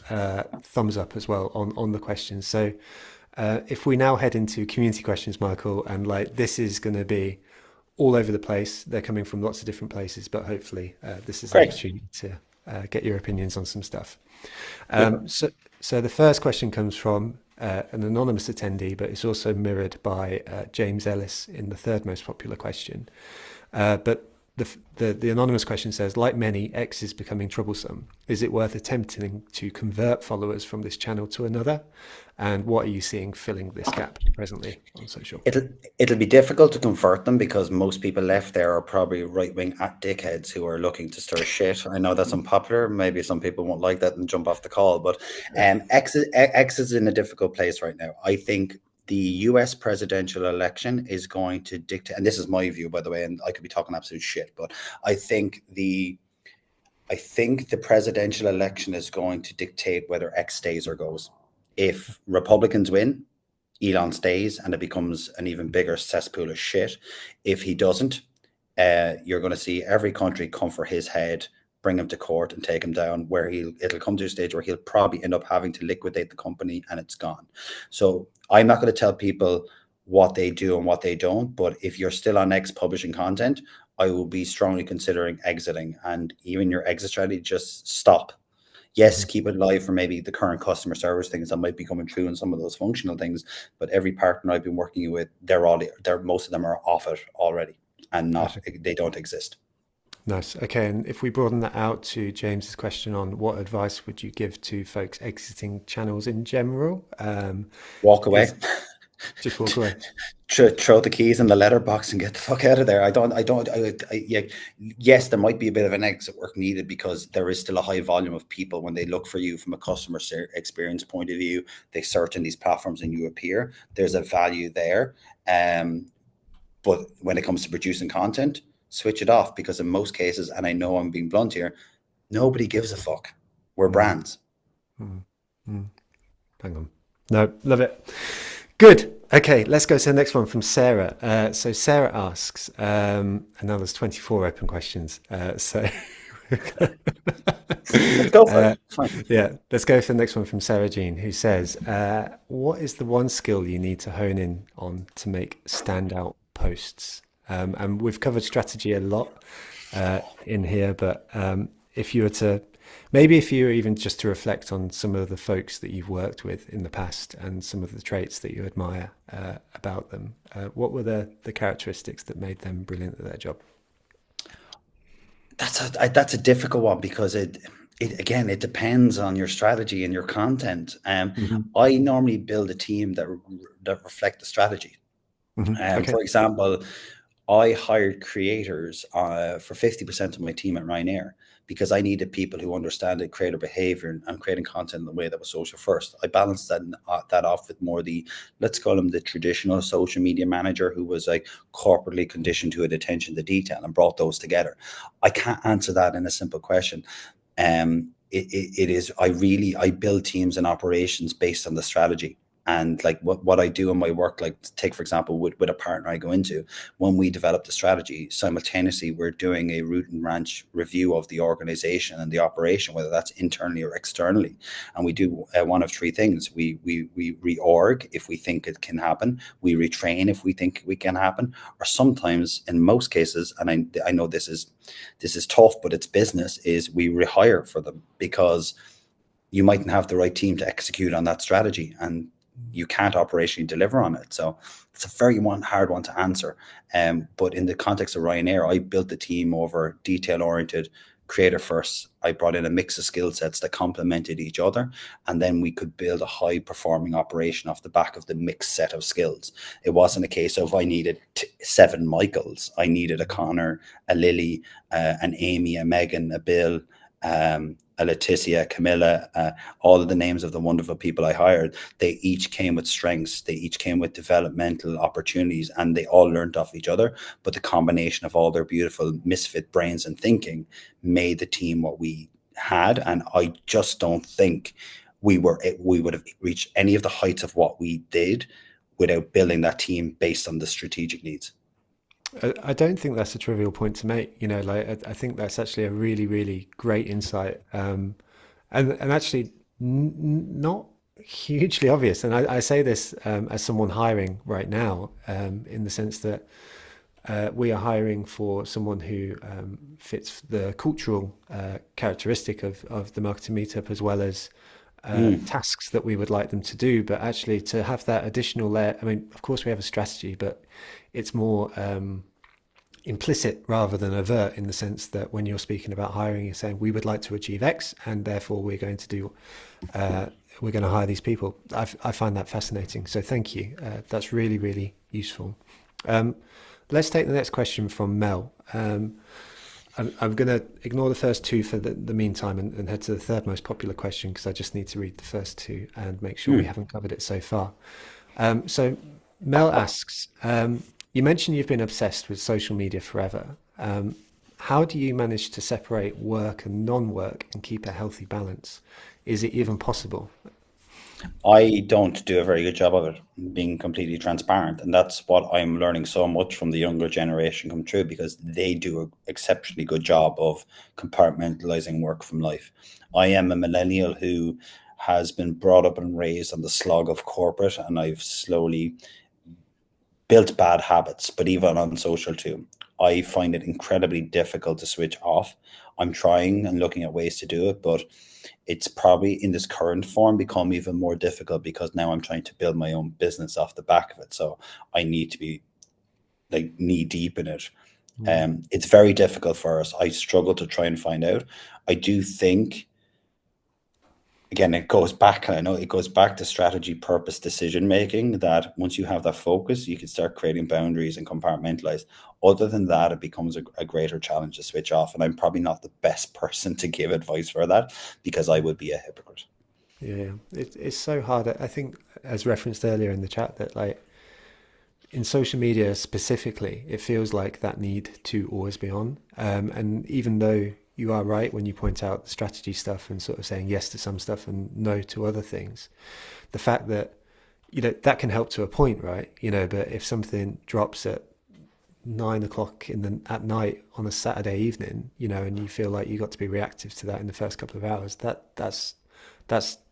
thumbs up as well on the questions. So if we now head into community questions, Michael, and like this is going to be all over the place. They're coming from lots of different places, but hopefully this is an Great. opportunity to get your opinions on some stuff. Super. So the first question comes from an anonymous attendee, but it's also mirrored by James Ellis in the third most popular question. But the anonymous question says, like many, X is becoming troublesome. Is it worth attempting to convert followers from this channel to another? And what are you seeing filling this gap presently on social? It'll be difficult to convert them because most people left there are probably right-wing at dickheads who are looking to stir shit. I know that's unpopular. Maybe some people won't like that and jump off the call, but X is in a difficult place right now. I think the US presidential election is going to dictate, and this is my view, by the way, and I could be talking absolute shit, but I think the presidential election is going to dictate whether X stays or goes. If Republicans win, Elon stays and it becomes an even bigger cesspool of shit. If he doesn't, you're going to see every country come for his head, bring him to court and take him down, where it'll come to a stage where he'll probably end up having to liquidate the company and it's gone. So I'm not going to tell people what they do and what they don't, but if you're still on X publishing content, I will be strongly considering exiting, and even your exit strategy, just stop. Yes, Mhm. keep it live for maybe the current customer service things that might be coming through and some of those functional things. But every partner I've been working with, they're most of them are off it already and not, Okay. they don't exist. Nice. Okay, and if we broaden that out to James's question on what advice would you give to folks exiting channels in general? Walk away. Is just walk away. Throw the keys in the letterbox and get the fuck out of there. Yeah, yes, there might be a bit of an exit work needed because there is still a high volume of people when they look for you from a customer experience point of view. They search in these platforms and you appear. There's a value there. But when it comes to producing content, switch it off because in most cases, and I know I'm being blunt here, nobody gives a fuck. We're Mm, brands. mm, mm. Hang on. No, love it. Good. Okay, let's go to the next one from Sarah. So Sarah asks, and now there's 24 open questions. So Let's go for it. uh, It's fine. yeah, let's go for the next one from Sarah Jean, who says, what is the one skill you need to hone in on to make standout posts? And we've covered strategy a lot in here, but if you were to, maybe if you were even just to reflect on some of the folks that you've worked with in the past and some of the traits that you admire about them, what were the characteristics that made them brilliant at their job? That's a difficult one because it again it depends on your strategy and your content. Hmm. I normally build a team that reflect the strategy. Hmm. Okay. For example, I hired creators for 50% of my team at Ryanair because I needed people who understood creator behavior and creating content in the way that was social first. I balanced that off with more the, let's call him the traditional social media manager who was like corporately conditioned to attention to detail and brought those together. I can't answer that in a simple question. It is, I build teams and operations based on the strategy. And like what I do in my work, like take for example with a partner I go into, when we develop the strategy, simultaneously we're doing a root and branch review of the organization and the operation, whether that's internally or externally. And we do one of three things: we reorg if we think it can happen, we retrain if we think we can happen, or sometimes, in most cases, and I know this is tough, but it's business, is we rehire for them because you mightn't have the right team to execute on that strategy and you can't operationally deliver on it. So it's a very hard one to answer. But in the context of Ryanair, I built the team over detail oriented, creator first. I brought in a mix of skill sets that complemented each other. And then we could build a high performing operation off the back of the mixed set of skills. It wasn't a case of I needed 7 Michaels. I needed a Connor, a Lily, an Amy, a Megan, a Bill, a Leticia, Camilla, all of the names of the wonderful people I hired. They each came with strengths. They each came with developmental opportunities, and they all learned off each other. But the combination of all their beautiful misfit brains and thinking made the team what we had, and I just don't think we would have reached any of the heights of what we did without building that team based on the strategic needs. I don't think that's a trivial point to make. You know, like I think that's actually a really, really great insight, and actually not hugely obvious. And I say this as someone hiring right now, in the sense that we are hiring for someone who fits the cultural characteristic of the marketing meetup, as well as Mm, tasks that we would like them to do. But actually, to have that additional layer, I mean, of course, we have a strategy, but it's more implicit rather than overt, in the sense that when you're speaking about hiring, you're saying we would like to achieve X, and therefore we're going to do, uh, we're going to hire these people. I find that fascinating. So thank you. That's really, really useful. Um, let's take the next question from Mel. I'm going to ignore the first two for the meantime, and head to the third most popular question, because I just need to read the first two and make sure we mm. haven't covered it so far. So Mel asks, you mentioned you've been obsessed with social media forever. How do you manage to separate work and non-work and keep a healthy balance? Is it even possible? I don't do a very good job of it, being completely transparent. And that's what I'm learning so much from the younger generation come through, because they do an exceptionally good job of compartmentalizing work from life. I am a millennial who has been brought up and raised on the slog of corporate, and I've slowly built bad habits, but even on social too. I find it incredibly difficult to switch off. I'm trying and looking at ways to do it, but it's probably in this current form become even more difficult because now I'm trying to build my own business off the back of it. So I need to be like knee deep in it. Mm, It's very difficult for us. I struggle to try and find out. I do think, again, it goes back, and I know it goes back to strategy, purpose, decision making, that once you have that focus, you can start creating boundaries and compartmentalize. Other than that, it becomes a greater challenge to switch off. And I'm probably not the best person to give advice for that, because I would be a hypocrite. yeah, it's so hard. I think, as referenced earlier in the chat, that like in social media specifically, it feels like that need to always be on. And even though you are right when you point out the strategy stuff and sort of saying yes to some stuff and no to other things, the fact that, you know, that can help to a point, right? You know, but if something drops at 9 o'clock at night on a Saturday evening, you know, and you feel like you got to be reactive to that in the first couple of hours, that's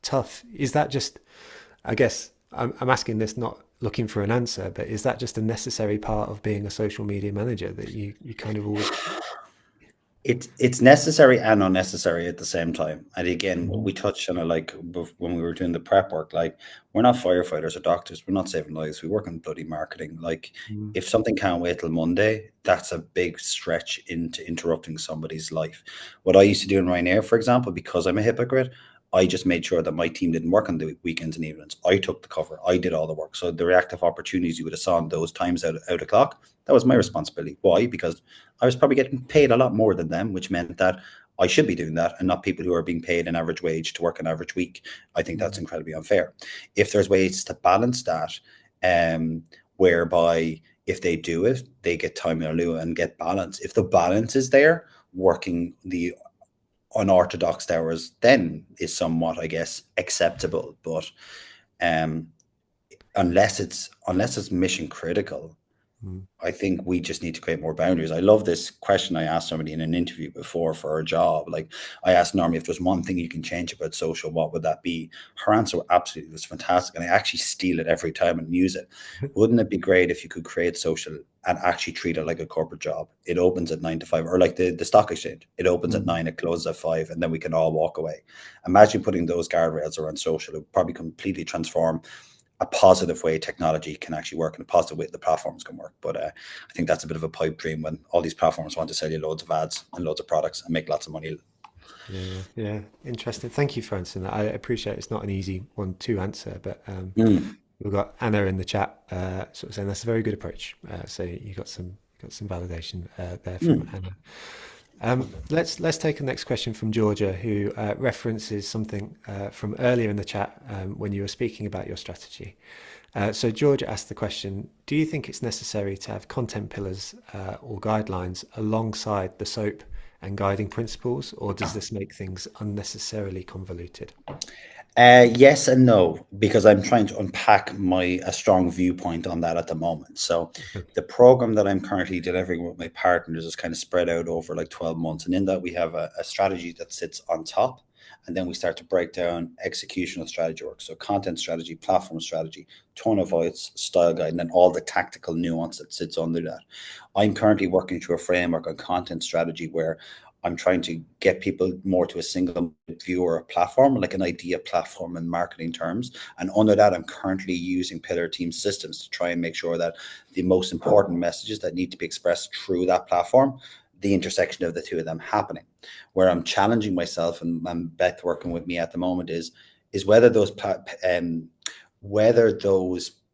tough. Is that just, I guess I'm asking this not looking for an answer, but is that just a necessary part of being a social media manager, that you kind of always. It's necessary and unnecessary at the same time. And again, Mhm. we touched on it like when we were doing the prep work. Like, we're not firefighters or doctors. We're not saving lives. We work in bloody marketing. Like, Mm, if something can't wait till Monday, that's a big stretch into interrupting somebody's life. What I used to do in Ryanair, for example, because I'm a hypocrite, I just made sure that my team didn't work on the weekends and evenings. I took the cover. I did all the work. So the reactive opportunities you would have saw in those times out of clock, that was my mm, responsibility. Why? Because I was probably getting paid a lot more than them, which meant that I should be doing that and not people who are being paid an average wage to work an average week. I think that's mm, incredibly unfair. If there's ways to balance that, um, whereby if they do it, they get time in lieu and get balance. If the balance is there, working the unorthodox hours then is somewhat, I guess, acceptable. But um, unless it's mission critical, mm, I think we just need to create more boundaries. I love this question I asked somebody in an interview before for a job. Like, I asked Normie, if there's one thing you can change about social, what would that be? Her answer absolutely was fantastic. And I actually steal it every time and use it. Wouldn't it be great if you could create social and actually treat it like a corporate job? It opens at 9 to 5, or like the stock exchange. It opens at mm. 9, it closes at 5, and then we can all walk away. Imagine putting those guardrails around social. It would probably completely transform a positive way technology can actually work, and a positive way the platforms can work. But I think that's a bit of a pipe dream when all these platforms want to sell you loads of ads and loads of products and make lots of money. Yeah, yeah, interesting. Thank you for answering that. I appreciate it's not an easy one to answer, but Mm, we've got Anna in the chat, sort of saying that's a very good approach. So you got some validation there from mm, Anna. Let's take the next question from Georgia, who references something from earlier in the chat when you were speaking about your strategy. So Georgia asked the question: do you think it's necessary to have content pillars or guidelines alongside the SOAP and guiding principles, or does this make things unnecessarily convoluted? Yes and no, because I'm trying to unpack my a strong viewpoint on that at the moment. So, the program that I'm currently delivering with my partners is kind of spread out over like 12 months, and in that we have a strategy that sits on top, and then we start to break down executional strategy work. So, content strategy, platform strategy, tone of voice, style guide, and then all the tactical nuance that sits under that. I'm currently working through a framework on content strategy where I'm trying to get people more to a single view or a platform, like an idea platform in marketing terms. And under that, I'm currently using pillar team systems to try and make sure that the most important messages that need to be expressed through that platform, the intersection of the two of them happening. Where I'm challenging myself and Beth working with me at the moment is whether those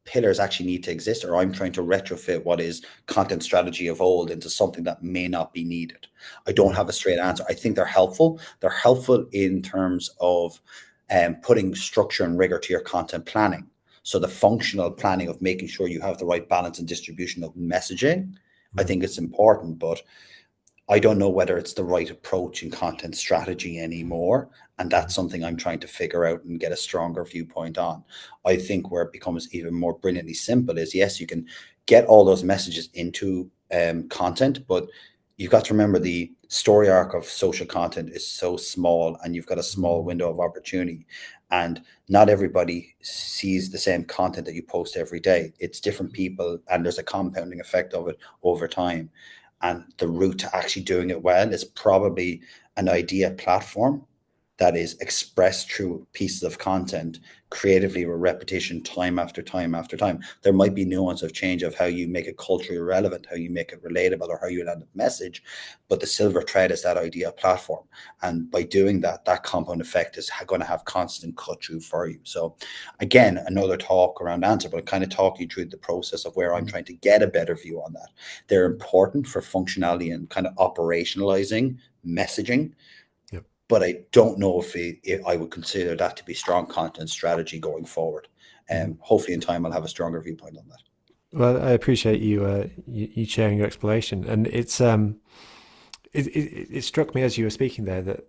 pillars actually need to exist, or I'm trying to retrofit what is content strategy of old into something that may not be needed. I don't Right. have a straight answer. I think they're helpful. They're helpful in terms of putting structure and rigor to your content planning. So the functional planning of making sure you have the right balance and distribution of messaging, I Mm. think it's important, but I don't know whether it's the right approach in content strategy anymore. And that's something I'm trying to figure out and get a stronger viewpoint on. I think where it becomes even more brilliantly simple is yes, you can get all those messages into content, but you've got to remember the story arc of social content is so small and you've got a small Mm. window of opportunity. And not everybody sees the same content that you post every day. It's different people, and there's a compounding effect of it over time. And the route to actually doing it well is probably an idea platform that is expressed through pieces of content creatively with repetition time after time after time. There might be nuance of change of how you make it culturally relevant, how you make it relatable, or how you land a message, but the silver thread is that idea platform. And by doing that, that compound effect is going to have constant cut through for you. So again, another talk around answer, but I'm kind of talking through the process of where I'm Mm. trying to get a better view on that. They're important for functionality and kind of operationalizing messaging, Yep. but I don't know if I would consider that to be strong content strategy going forward. Mhm. Hopefully, in time, I'll have a stronger viewpoint on that. Well, I appreciate you sharing your explanation, and it struck me as you were speaking there that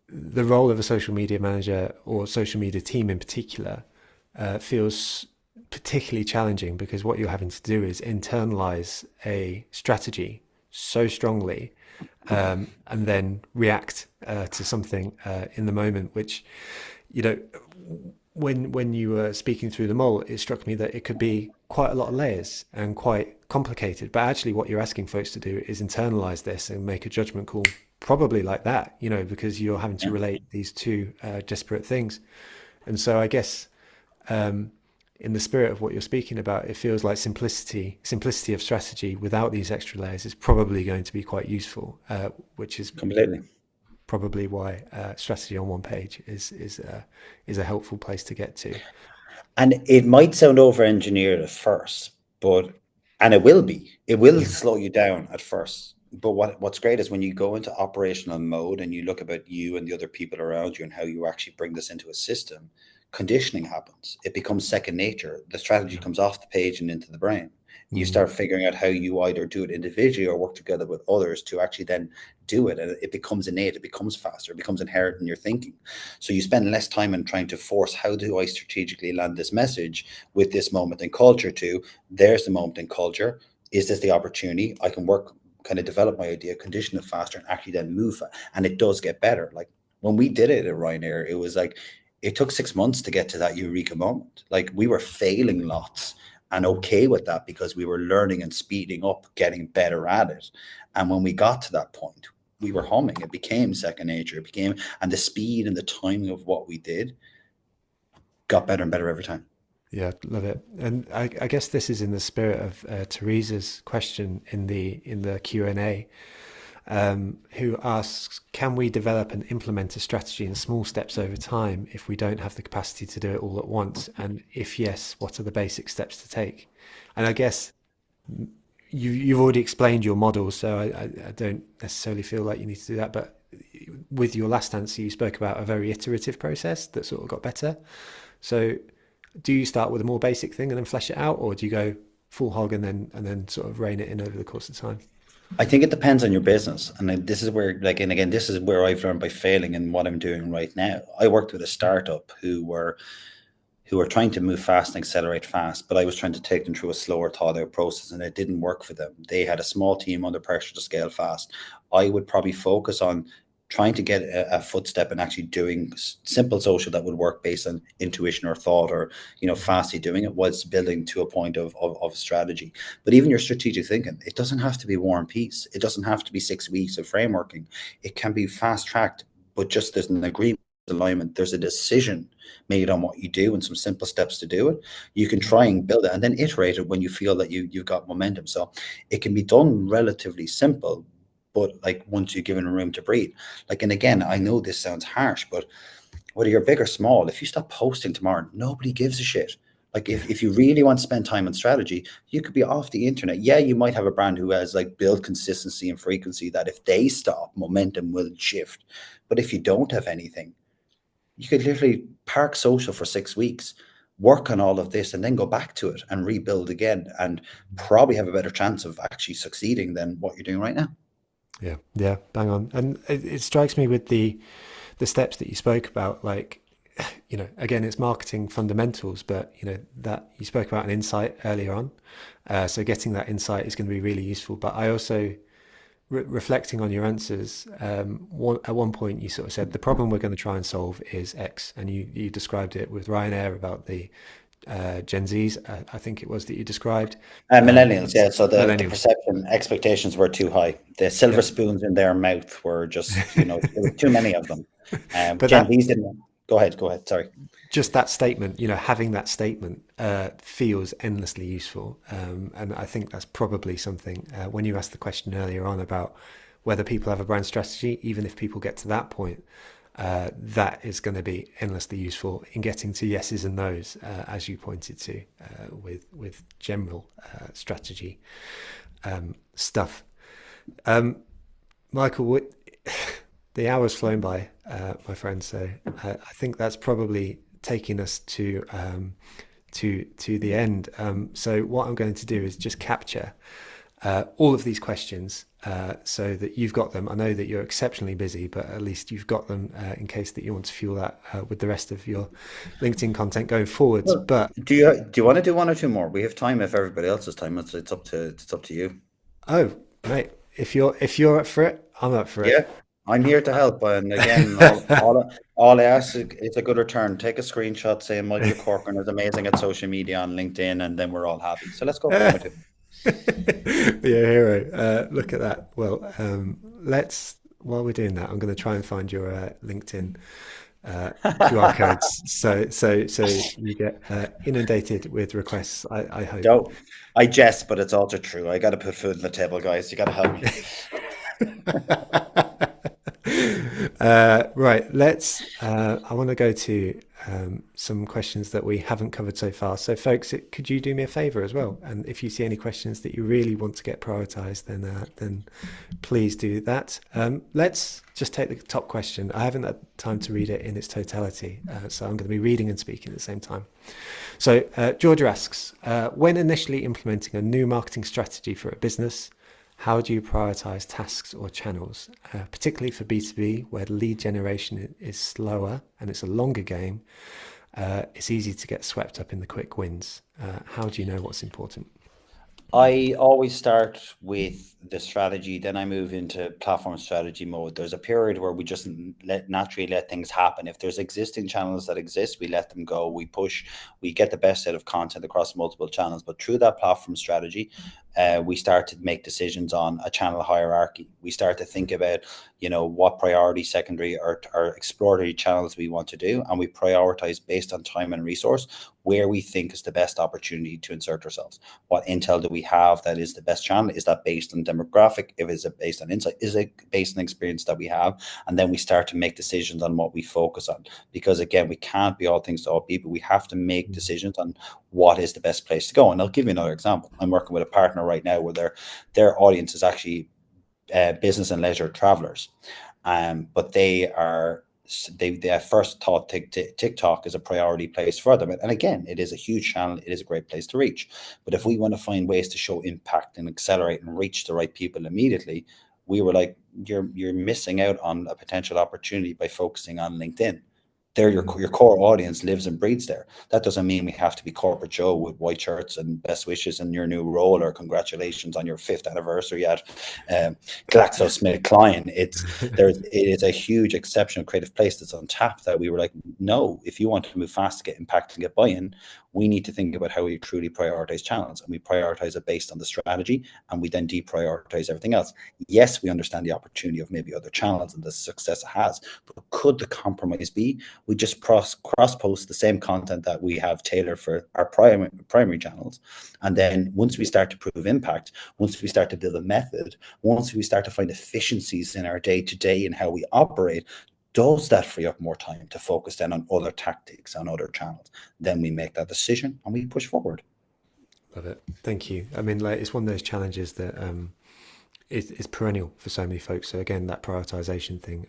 the role of a social media manager or social media team in particular feels particularly challenging because what you're having to do is internalize a strategy so strongly, and then react to something in the moment, which, you know, when you were speaking through the mole, it struck me that it could be quite a lot of layers and quite complicated. But actually, what you're asking folks to do is internalize this and make a judgment call, probably like that, because you're having to Yeah, relate these two disparate things. And so, I guess, in the spirit of what you're speaking about, it feels like simplicity of strategy without these extra layers is probably going to be quite useful, which is completely. probably why strategy on one page is a helpful place to get to. And it might sound over engineered at first, but and it will Mm. slow you down at first. But what's great is when you go into operational mode and you look about you and the other people around you and how you actually bring this into a system, conditioning happens. It becomes second nature. The strategy Yeah. comes off the page and into the brain. You Mm. start figuring out how you either do it individually or work together with others to actually then do it. And it becomes innate, it becomes faster, it becomes inherent in your thinking. So you spend less time in trying to force how do I strategically land this message with this moment in culture to there's the moment in culture. Is this the opportunity? I can work, kind of develop my idea, condition it faster, and actually then move. And it does get better. Like when we did it at Ryanair, it was like it took 6 months to get to that eureka moment. Like we were failing lots and Mm. okay with that because we were learning and speeding up, getting better at it. And when we got to that point, we were humming. It became second nature. It became, and the speed and the timing of what we did got better and better every time. Yeah, love it. And I guess this is in the spirit of Teresa's question in the Q&A, who asks, can we develop and implement a strategy in small steps over time if we don't have the capacity to do it all at once? And if yes, what are the basic steps to take? And I guess you've already explained your model, so I don't necessarily feel like you need to do that. But with your last answer, you spoke about a very iterative process that sort of got better. So do you start with a more basic thing and then flesh it out, or do you go full hog and then sort of rein it in over the course of time? I think it depends on your business. And then this is where, like, and again, this is where I've learned by failing and what I'm doing right now. I worked with a startup who were trying to move fast and accelerate fast, but I was trying to take them through a slower, thought out process, and it didn't work for them. They had a small team under pressure to scale fast. I would probably focus on trying to get a footstep and actually doing simple social that would work based on intuition or thought, or fastly doing it was building to a point of strategy. But even your strategic thinking, it doesn't have to be war and peace. It doesn't have to be 6 weeks of frameworking. It can be fast tracked, but just there's an agreement, alignment, there's a decision made on what you do and some simple steps to do it. You can try and build it and then iterate it when you feel that you've got momentum. So it can be done relatively simple, but like once you're given room to breathe. Like, and again, I know this sounds harsh, but whether you're big or small, if you stop posting tomorrow, nobody gives a shit. Like Yeah. if you really want to spend time on strategy, you could be off the internet. Yeah, you might have a brand who has like built consistency and frequency that if they stop, momentum will shift. But if you don't have anything, you could literally park social for 6 weeks, work on all of this, and then go back to it and rebuild again, and probably have a better chance of actually succeeding than what you're doing right now. Yeah, yeah, bang on. And it strikes me with the steps that you spoke about, like, again, it's marketing fundamentals, but that you spoke about an insight earlier on. So getting that insight is going to be really useful. But I also, reflecting on your answers, at one point you sort of said the problem we're going to try and solve is X, and you described it with Ryanair about the Gen Zs. I think it was that you described Millennials, yeah. So the millennials. perception expectations were too high. The Yeah, silver spoons in their mouth were just, there were too many of them. but Gen that Z's didn't. Go ahead, go ahead. Sorry. just that statement, having that statement feels endlessly useful. And I think that's probably something, when you asked the question earlier on about whether people have a brand strategy, even if people get to that point, that is going to be endlessly useful in getting to yeses and nos, as you pointed to, with general strategy stuff. Michael, the hour's flown by, my friend. So I think that's probably taking us to the end. So what I'm going to do is just capture all of these questions so that you've got them. I know that you're exceptionally busy, but at least you've got them in case that you want to fuel that with the rest of your LinkedIn content going forwards. Well, But do you want to do one or two more? We have time if everybody else has time. It's up to you. oh, mate, if you're up for it, I'm up for it. Yeah, I'm here to help. And again, all I ask is a good return. Take a screenshot saying Michael Corcoran is amazing at social media on LinkedIn, and then we're all happy. So let's go for one or two. The hero. Look at that. Well, while we're doing that, I'm going to try and find your LinkedIn QR codes. So you get inundated with requests. I hope. Don't. I jest, but it's also true. I got to put food on the table, guys. You got to help me. Right, I want to go to some questions that we haven't covered so far. So, folks, could you do me a favor as well? And if you see any questions that you really want to get prioritized, then please do that. Let's just take the top question. I haven't had time to read it in its totality, so I'm going to be reading and speaking at the same time. So, Georgia asks, when initially implementing a new marketing strategy for a business, how do you prioritize tasks or channels, particularly for B2B, where the lead generation is slower and it's a longer game? It's easy to get swept up in the quick wins. How do you know what's important? I always start with the strategy, then I move into platform strategy mode. There's a period where we just naturally let things happen. If there's existing channels that exist, we let them go. We push, we get the best set of content across multiple channels. But through that platform strategy, we start to make decisions on a channel hierarchy. We start to think about, what priority, secondary, or exploratory channels we want to do, and we prioritize based on time and resource where we think is the best opportunity to insert ourselves. What intel do we have that is the best channel? Is that based on demographic? If it's based on insight, is it based on experience that we have? And then we start to make decisions on what we focus on. Because again, we can't be all things to all people. We have to make decisions on what is the best place to go. And I'll give you another example. I'm working with a partner right now where their audience is actually business and leisure travelers, but they are they at first thought TikTok is a priority place for them. And again, it is a huge channel. It is a great place to reach. But if we want to find ways to show impact and accelerate and reach the right people immediately, we were like, you're missing out on a potential opportunity by focusing on LinkedIn. There, your core audience lives and breathes there. That doesn't mean we have to be corporate Joe with white shirts and best wishes in your new role, or congratulations on your 5th anniversary at GlaxoSmithKline. It is a huge, exceptional creative place that's on tap, that we were like, no, if you want to move fast to get impact and get buy-in, we need to think about how we truly prioritize channels, and we prioritize it based on the strategy, and we then deprioritize everything else. Yes, we understand the opportunity of maybe other channels and the success it has, but could the compromise be we just cross post the same content that we have tailored for our primary channels, and then once we start to prove impact, once we start to build a method, once we start to find efficiencies in our day-to-day and how we operate, does that free up more time to focus then on other tactics, on other channels? Then we make that decision and we push forward. Love it. Thank you. I mean, like, it's one of those challenges that is perennial for so many folks. So again, that prioritization thing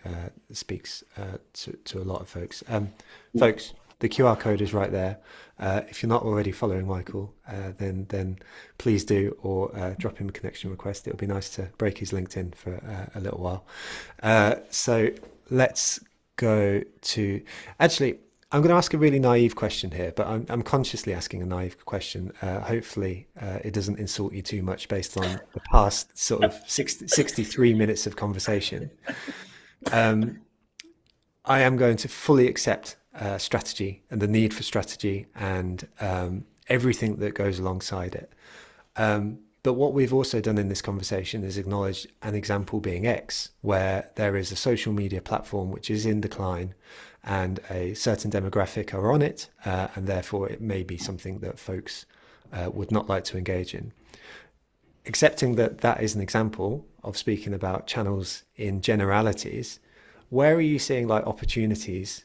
speaks to a lot of folks. Folks, the QR code is right there. If you're not already following Michael, then please do, or drop him a connection request. It would be nice to break his LinkedIn for a little while. So let's go to, actually, I'm going to ask a really naive question here, but I'm consciously asking a naive question. Hopefully it doesn't insult you too much based on the past sort of 63 minutes of conversation. I am going to fully accept strategy and the need for strategy and everything that goes alongside it. But what we've also done in this conversation is acknowledge an example being X, where there is a social media platform which is in decline and a certain demographic are on it, and therefore it may be something that folks would not like to engage in. Accepting that that is an example of speaking about channels in generalities, where are you seeing like opportunities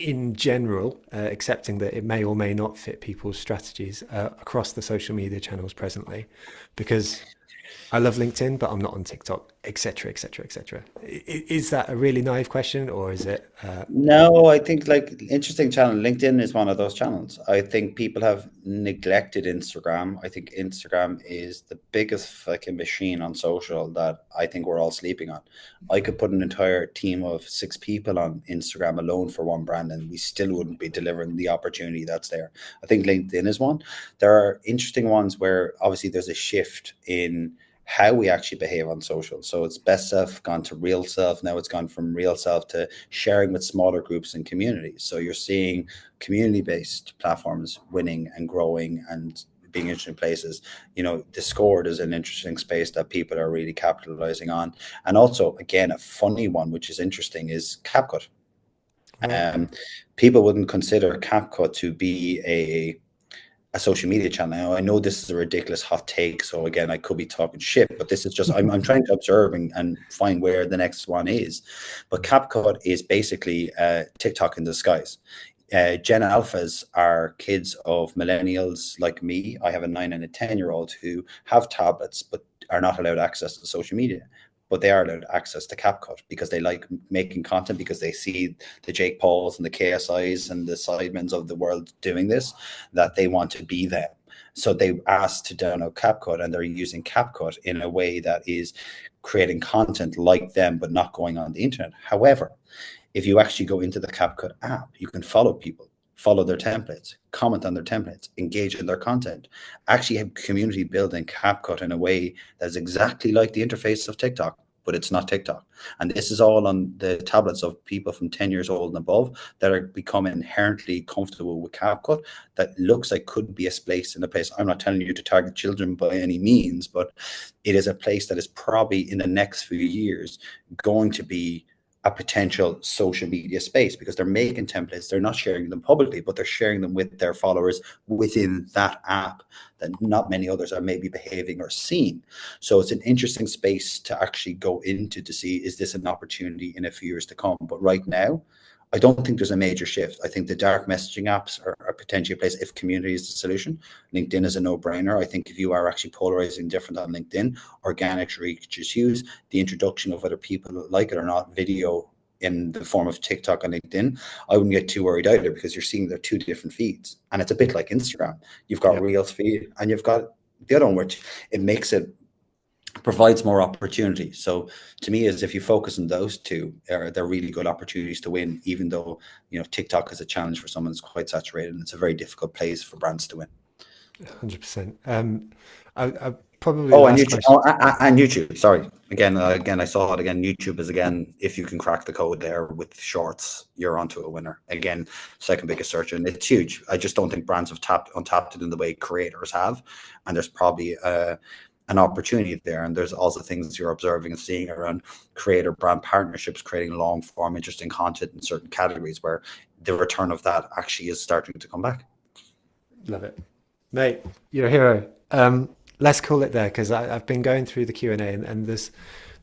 in general, accepting that it may or may not fit people's strategies across the social media channels presently? Because I love LinkedIn, but I'm not on TikTok, etc., etc., etc. Is that a really naive question, or is it? No, I think like interesting channel. LinkedIn is one of those channels. I think people have neglected Instagram. I think Instagram is the biggest fucking machine on social that I think we're all sleeping on. I could put an entire team of 6 people on Instagram alone for one brand, and we still wouldn't be delivering the opportunity that's there. I think LinkedIn is one. There are interesting ones where obviously there's a shift in how we actually behave on social. So it's best self gone to real self. Now it's gone from real self to sharing with smaller groups and communities. So you're seeing community-based platforms winning and growing and being interesting places. You know, Discord is an interesting space that people are really capitalizing on. And also, again, a funny one, which is interesting, is CapCut. Right. People wouldn't consider CapCut to be a social media channel. Now, I know this is a ridiculous hot take, so again, I could be talking shit, but this is just, I'm trying to observe and find where the next one is. But CapCut is basically TikTok in disguise. Gen Alphas are kids of millennials like me. I have a 9 and a 10-year-old who have tablets, but are not allowed access to social media. But they are allowed access to CapCut because they like making content, because they see the Jake Pauls and the KSIs and the Sidemans of the world doing this, that they want to be them. So they asked to download CapCut, and they're using CapCut in a way that is creating content like them, but not going on the internet. However, if you actually go into the CapCut app, you can follow people, follow their templates, comment on their templates, engage in their content, actually have community building CapCut in a way that's exactly like the interface of TikTok, but it's not TikTok. And this is all on the tablets of people from 10 years old and above that are becoming inherently comfortable with CapCut. That looks like could be a place in a place. I'm not telling you to target children by any means, but it is a place that is probably in the next few years going to be a potential social media space, because they're making templates. They're not sharing them publicly, but they're sharing them with their followers within that app that not many others are maybe behaving or seeing. So it's an interesting space to actually go into to see, is this an opportunity in a few years to come? But right now, I don't think there's a major shift. I think the dark messaging apps are potentially a place if community is the solution. LinkedIn is a no-brainer. I think if you are actually polarizing different on LinkedIn, organic reach is huge. The introduction of whether people like it or not, video in the form of TikTok and LinkedIn, I wouldn't get too worried either, because you're seeing they're two different feeds. And it's a bit like Instagram. You've got Yep. Reels feed and you've got the other one, which it makes it provides more opportunity. So to me, is if you focus on those two, they're really good opportunities to win, even though, TikTok is a challenge for someone that's quite saturated, and it's a very difficult place for brands to win. 100%. I probably Oh, and last YouTube. question. Oh, and YouTube. Sorry. Again, I saw it again. YouTube is, again, if you can crack the code there with shorts, you're onto a winner. Again, second biggest search, and it's huge. I just don't think brands have untapped it in the way creators have, and there's probably an opportunity there. And there's also things you're observing and seeing around creator brand partnerships, creating long form, interesting content in certain categories, where the return of that actually is starting to come back. Love it. Mate, you're a hero. Let's call it there because I've been going through the Q&A and there's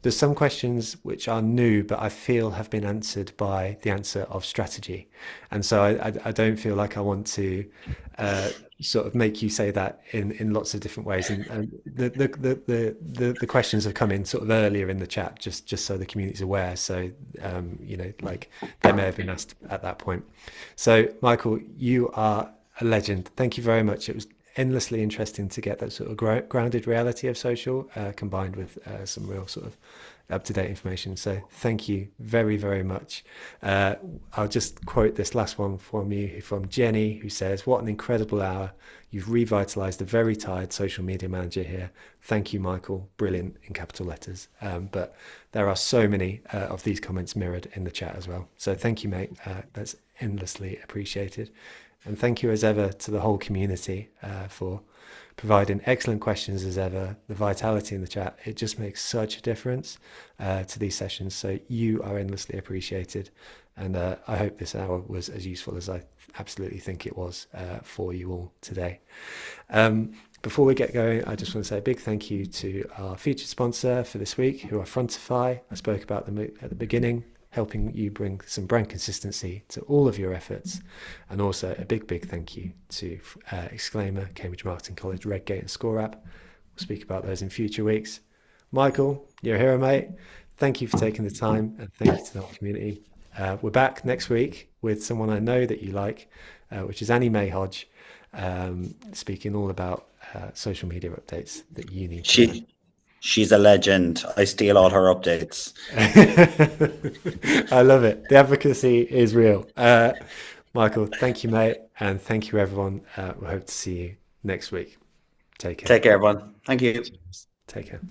some questions which are new, but I feel have been answered by the answer of strategy. And so I don't feel like I want to sort of make you say that in lots of different ways. And the questions have come in sort of earlier in the chat, just so the community's aware. So, like they may have been asked at that point. So, Michael, you are a legend. Thank you very much. It was endlessly interesting to get that sort of grounded reality of social combined with some real sort of up-to-date information. So thank you very, very much. I'll just quote this last one from you, from Jenny, who says, "What an incredible hour. You've revitalized a very tired social media manager here. Thank you, Michael. Brilliant," in capital letters. But there are so many of these comments mirrored in the chat as well. So thank you, mate. That's endlessly appreciated. And thank you as ever to the whole community for providing excellent questions as ever. The vitality in the chat, it just makes such a difference to these sessions. So you are endlessly appreciated. And I hope this hour was as useful as I absolutely think it was for you all today. Before we get going, I just want to say a big thank you to our featured sponsor for this week, who are Frontify. I spoke about them at the beginning, helping you bring some brand consistency to all of your efforts. And also a big, big thank you to Exclaimer, Cambridge Marketing College, Redgate and Score App. We'll speak about those in future weeks. Michael, you're a hero, mate. Thank you for taking the time, and thank you to the whole community. We're back next week with someone I know that you like, which is Annie May Hodge, speaking all about social media updates that you need to know. She's a legend. I steal all her updates. I love it. The advocacy is real. Michael, thank you, mate. And thank you, everyone. We hope to see you next week. Take care. Take care, everyone. Thank you. Take care.